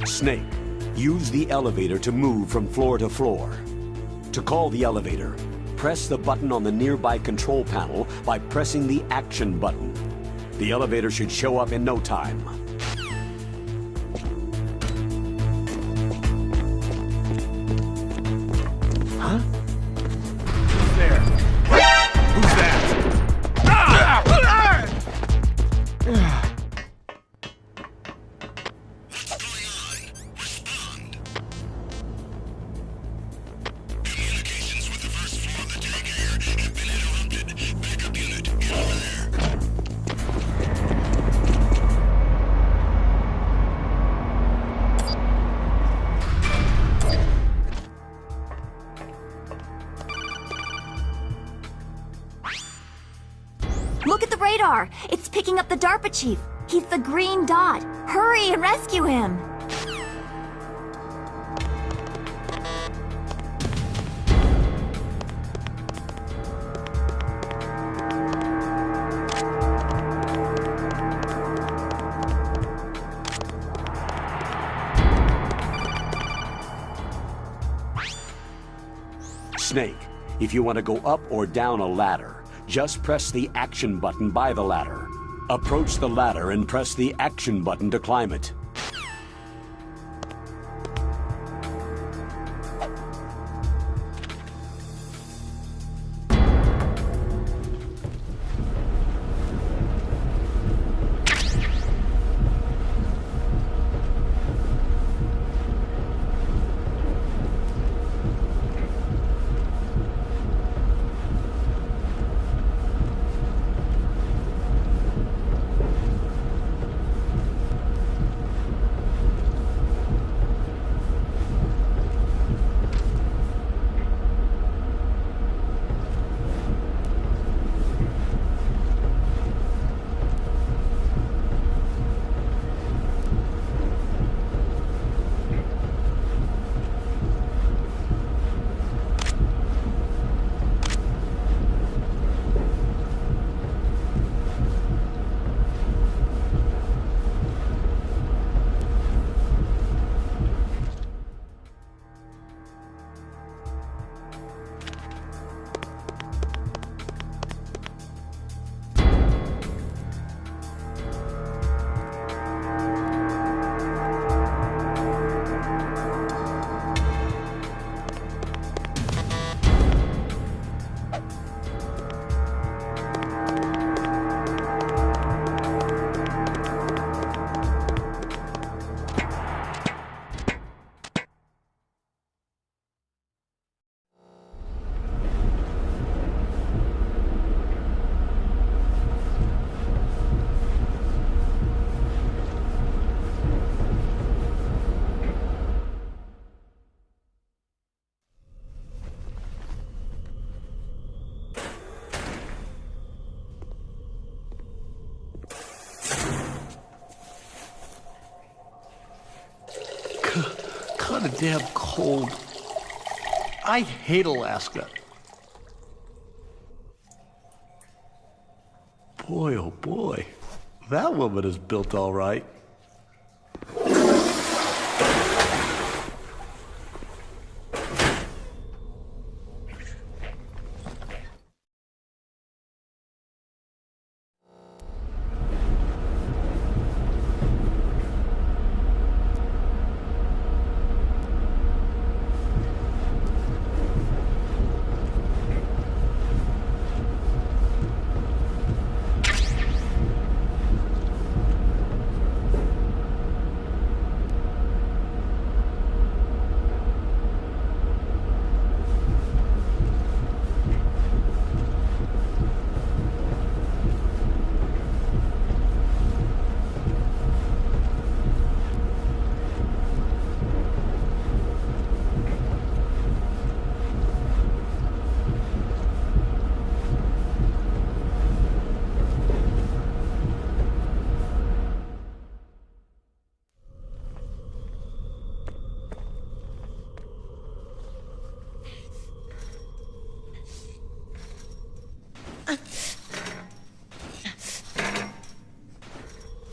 Snake, use the elevator to move from floor to floor. To call the elevator, press the button on the nearby control panel by pressing the action button. The elevator should show up in no time. Huh? Who's there? Who's that? Look at the radar! It's picking up the DARPA chief! He's the green dot! Hurry and rescue him! Snake, if you want to go up or down a ladder, just press the action button by the ladder. Approach the ladder and press the action button to climb it. damn cold. I hate Alaska. Boy, oh boy. That woman is built all right.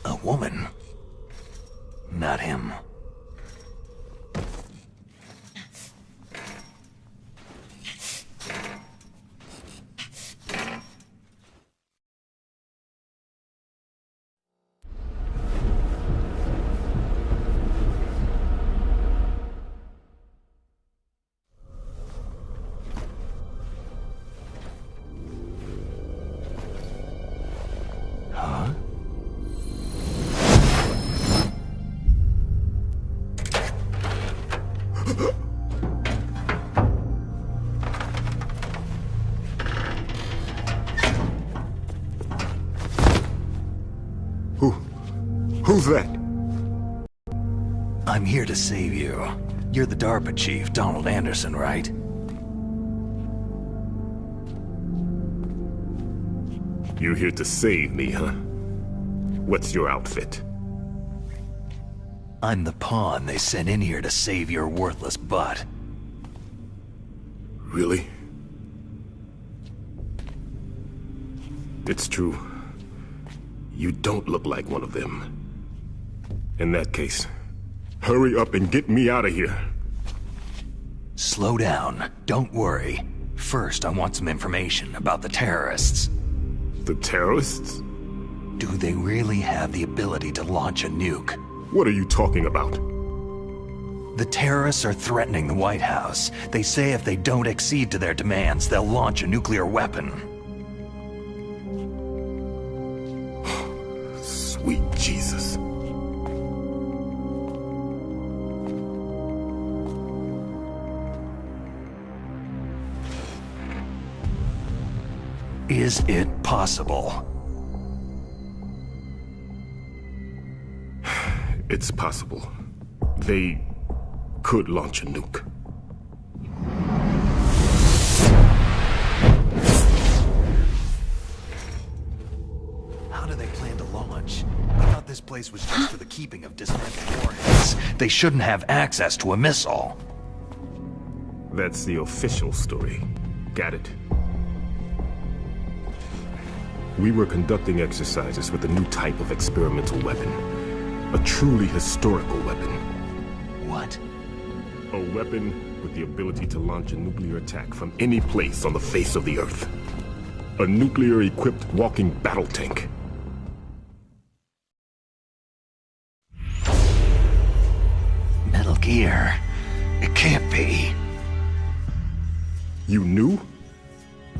A woman. Not him. Huh? Who's that? I'm here to save you. You're the DARPA chief, Donald Anderson, right? You're here to save me, huh? What's your outfit? I'm the pawn they sent in here to save your worthless butt. Really? It's true. You don't look like one of them. In that case, hurry up and get me out of here. Slow down. Don't worry. First, I want some information about the terrorists. The terrorists? Do they really have the ability to launch a nuke? What are you talking about? The terrorists are threatening the White House. They say if they don't accede to their demands, they'll launch a nuclear weapon. Sweet Jesus. Is it possible? It's possible. They could launch a nuke. How do they plan to launch? I thought this place was just for the keeping of dismantled warheads. They shouldn't have access to a missile. That's the official story. Got it? We were conducting exercises with a new type of experimental weapon. A truly historical weapon. What? A weapon with the ability to launch a nuclear attack from any place on the face of the Earth. A nuclear-equipped walking battle tank. Metal Gear. It can't be. You knew?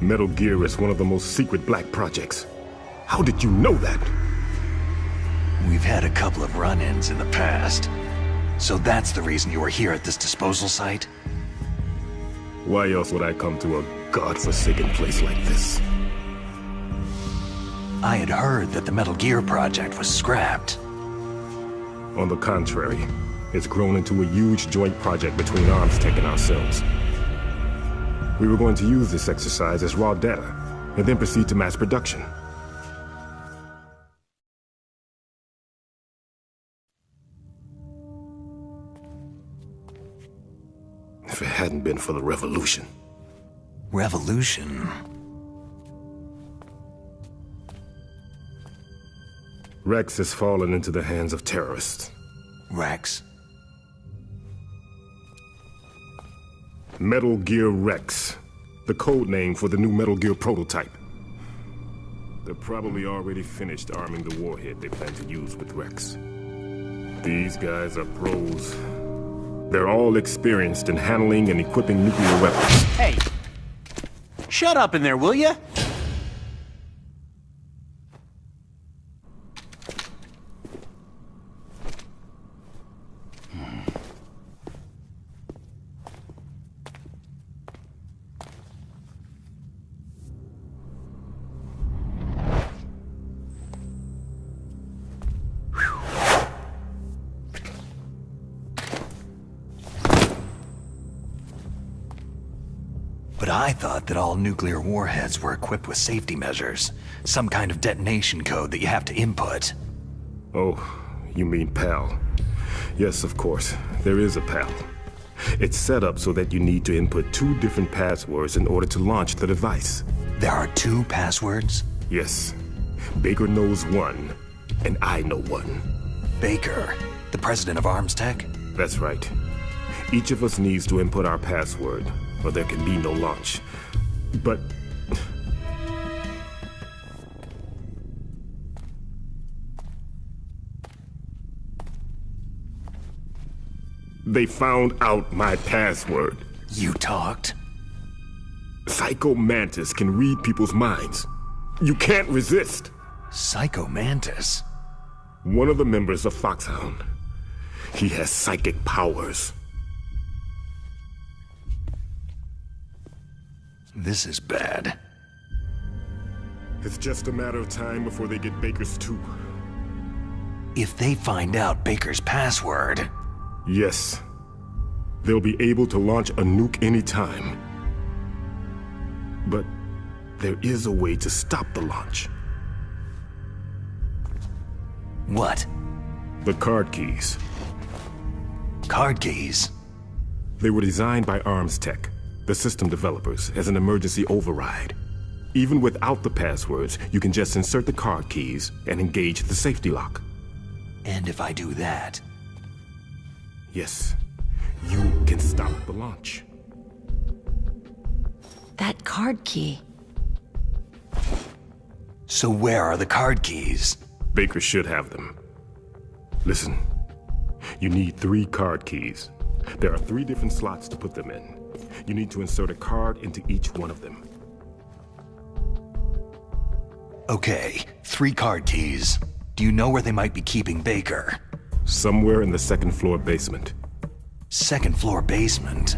Metal Gear is one of the most secret black projects. How did you know that? We've had a couple of run-ins in the past. So that's the reason you were here at this disposal site? Why else would I come to a godforsaken place like this? I had heard that the Metal Gear project was scrapped. On the contrary, it's grown into a huge joint project between Armstech and ourselves. We were going to use this exercise as raw data, and then proceed to mass production. hadn't been for the revolution. Revolution? Rex has fallen into the hands of terrorists. Rex? Metal Gear Rex, the code name for the new Metal Gear prototype. They're probably already finished arming the warhead they plan to use with Rex. These guys are pros. They're all experienced in handling and equipping nuclear weapons. Hey! Shut up in there, will ya? But I thought that all nuclear warheads were equipped with safety measures. Some kind of detonation code that you have to input. Oh, you mean PAL. Yes, of course. There is a PAL. It's set up so that you need to input 2 different passwords in order to launch the device. There are 2 passwords? Yes. Baker knows one, and I know one. Baker, the president of Arms Tech? That's right. Each of us needs to input our password, or there can be no launch. But... they found out my password. You talked? Psycho Mantis can read people's minds. You can't resist. Psycho Mantis? One of the members of Foxhound. He has psychic powers. This is bad. It's just a matter of time before they get Baker's too. If they find out Baker's password... Yes. They'll be able to launch a nuke anytime. But there is a way to stop the launch. What? The card keys. Card keys? They were designed by Arms Tech, the system developers, as an emergency override. Even without the passwords, you can just insert the card keys and engage the safety lock. And if I do that? Yes, you can stop the launch. That card key. So where are the card keys? Baker should have them. Listen, you need 3 card keys. There are 3 different slots to put them in. You need to insert a card into each one of them. Okay, 3 card keys. Do you know where they might be keeping Baker? Somewhere in the 2nd floor basement. 2nd floor basement?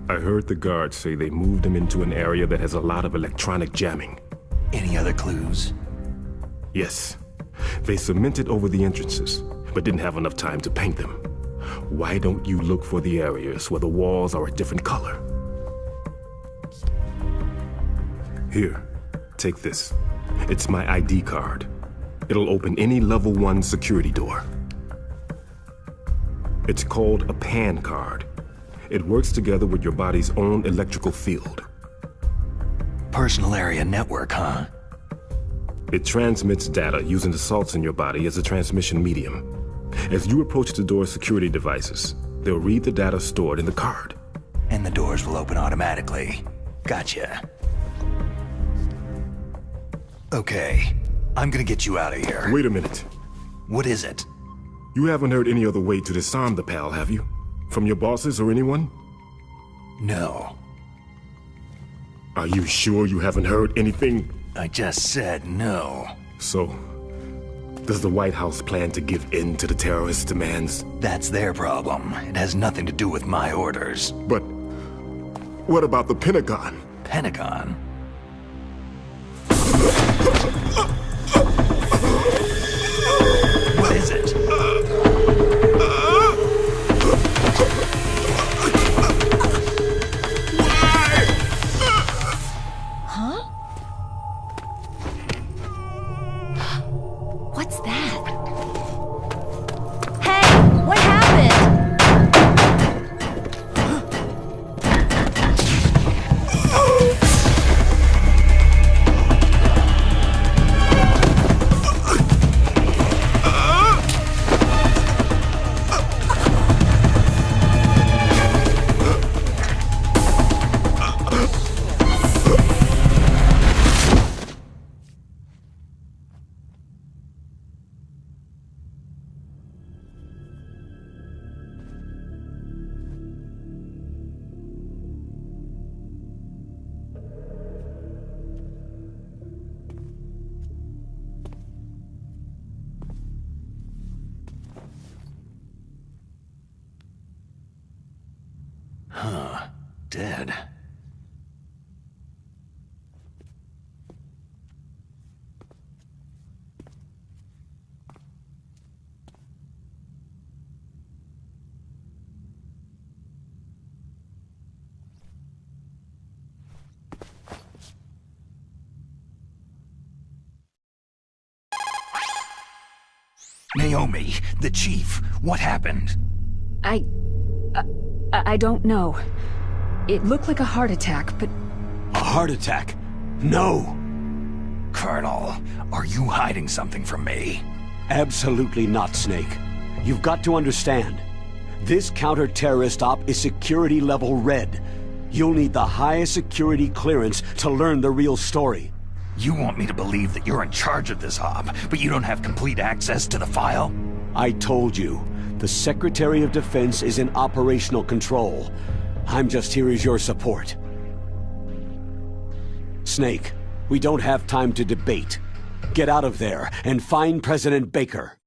I heard the guards say they moved him into an area that has a lot of electronic jamming. Any other clues? Yes. They cemented over the entrances, but didn't have enough time to paint them. Why don't you look for the areas where the walls are a different color? Here, take this. It's my ID card. It'll open any level 1 security door. It's called a PAN card. It works together with your body's own electrical field. Personal area network, huh? It transmits data using the salts in your body as a transmission medium. As you approach the door's security devices, they'll read the data stored in the card. And the doors will open automatically. Gotcha. Okay, I'm gonna get you out of here. Wait a minute. What is it? You haven't heard any other way to disarm the PAL, have you? From your bosses or anyone? No. Are you sure you haven't heard anything? I just said no. So, does the White House plan to give in to the terrorists' demands? That's their problem. It has nothing to do with my orders. But what about the Pentagon? Pentagon? What is it? Huh? What's that? Hey, what happened? did. Naomi, the chief, what happened? I don't know. It looked like a heart attack, but... A heart attack? No! Colonel, are you hiding something from me? Absolutely not, Snake. You've got to understand. This counter-terrorist op is security level red. You'll need the highest security clearance to learn the real story. You want me to believe that you're in charge of this op, but you don't have complete access to the file? I told you. The Secretary of Defense is in operational control. I'm just here as your support. Snake, we don't have time to debate. Get out of there and find President Baker.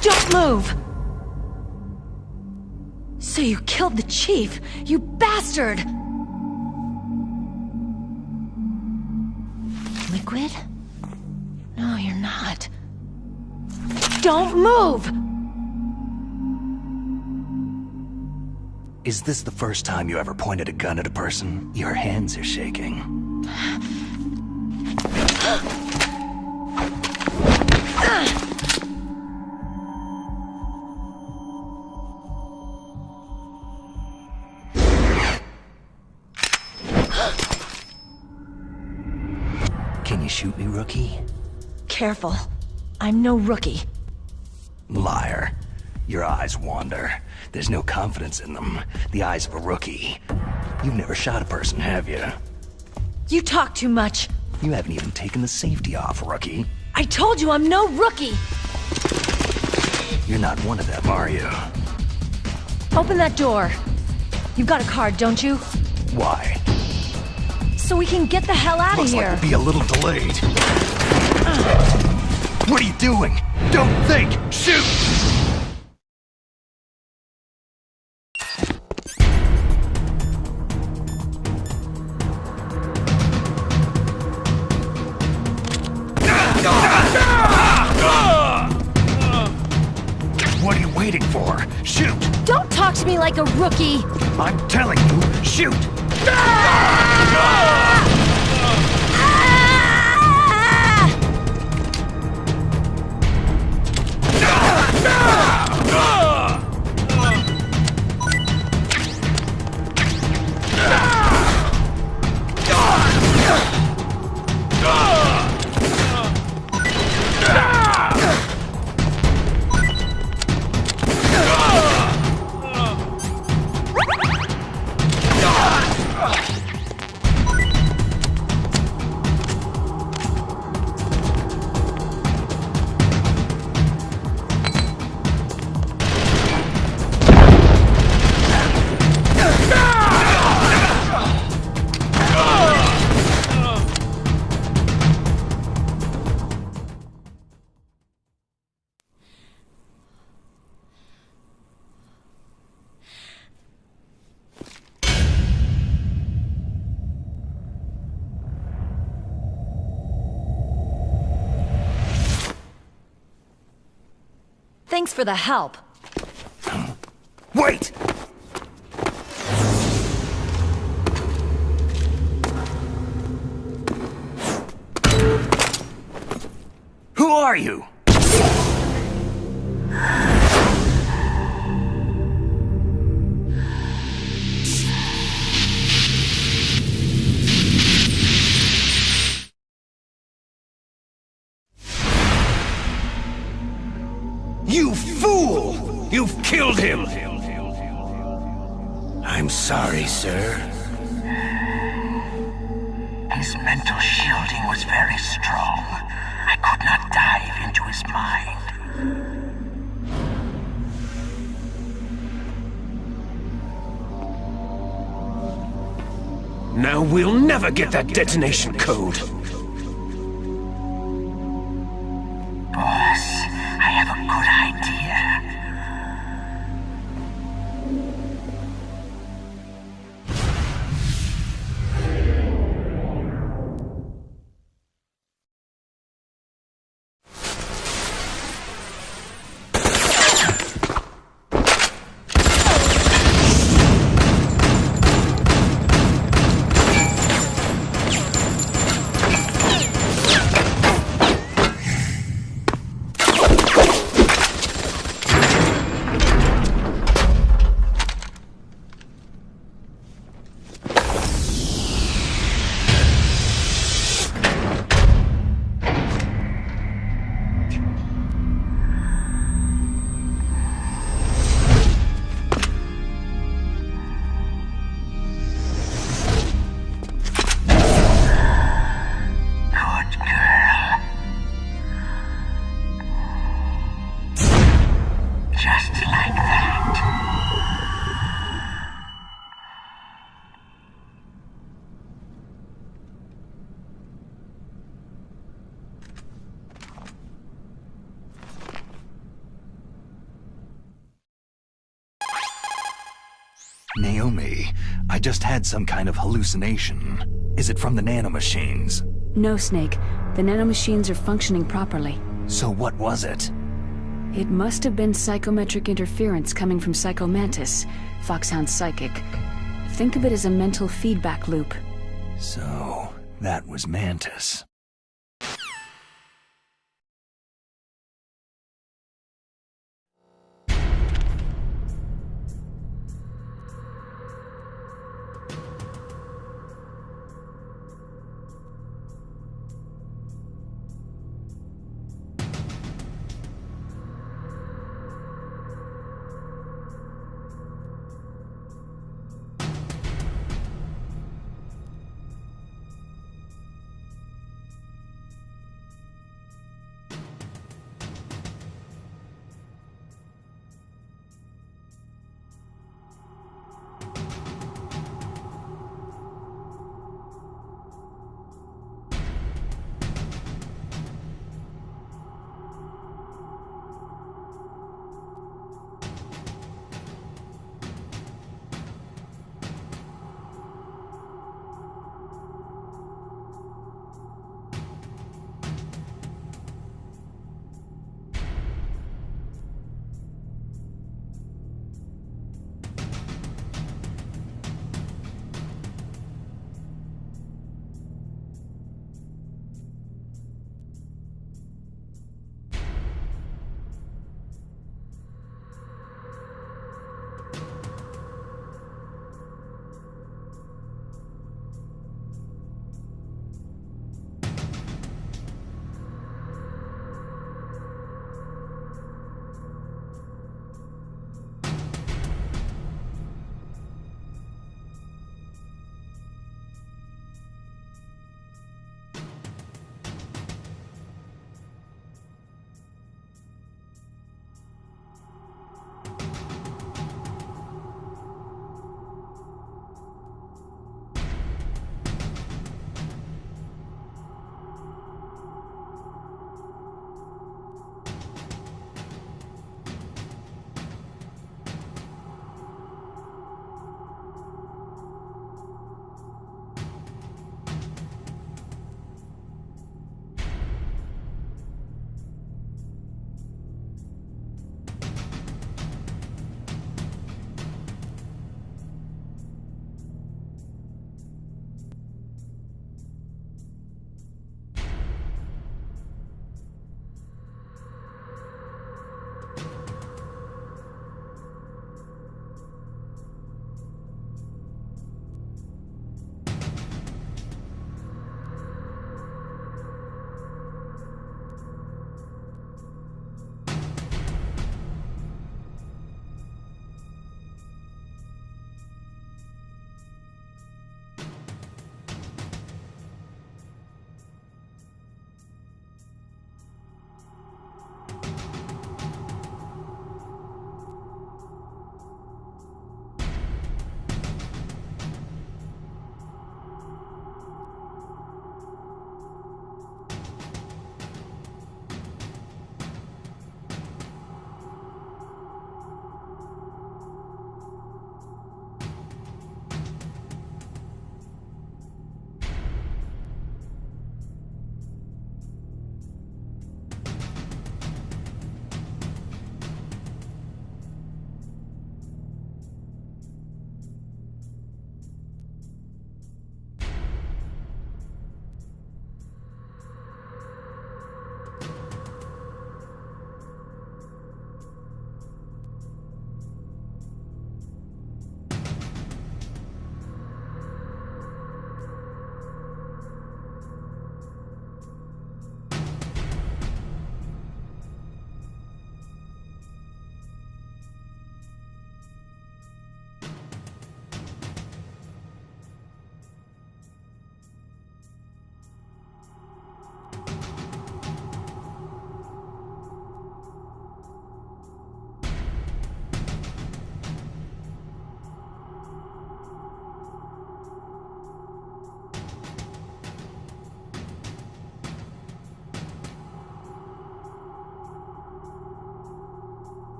Don't move! So you killed the chief, you bastard! Liquid? No, you're not. Don't move! Is this the first time you ever pointed a gun at a person? Your hands are shaking. Can you shoot me, rookie? Careful. I'm no rookie. Liar. Your eyes wander. There's no confidence in them. The eyes of a rookie. You've never shot a person, have you? You talk too much. You haven't even taken the safety off, rookie. I told you I'm no rookie! You're not one of them, are you? Open that door. You've got a card, don't you? Why? So we can get the hell out of Looks here. like we'll be a little delayed. What are you doing? Don't think! Shoot! What are you waiting for? Shoot! Don't talk to me like a rookie! I'm telling you, shoot! Thanks for the help. Wait! Who are you? You fool! You've killed him! I'm sorry, sir. His mental shielding was very strong. I could not dive into his mind. Now we'll never get that detonation code. Boss, I have a good idea. Naomi, I just had some kind of hallucination. Is it from the nanomachines? No, Snake. The nanomachines are functioning properly. So what was it? It must have been psychometric interference coming from Psycho Mantis, Foxhound's psychic. Think of it as a mental feedback loop. So, that was Mantis.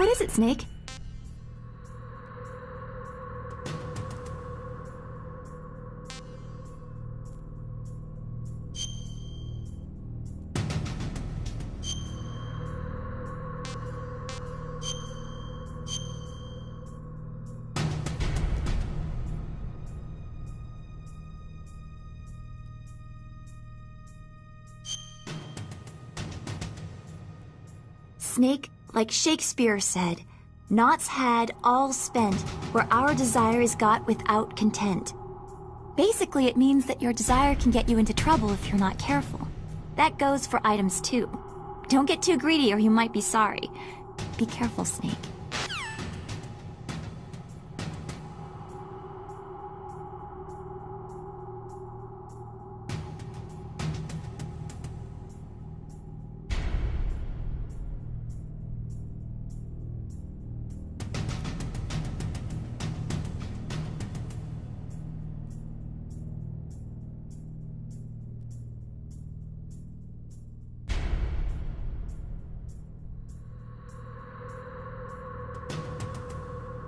What is it, Snake? Snake, like Shakespeare said, "Naught's had, all spent, where our desire is got without content." Basically, it means that your desire can get you into trouble if you're not careful. That goes for items too. Don't get too greedy or you might be sorry. Be careful, Snake.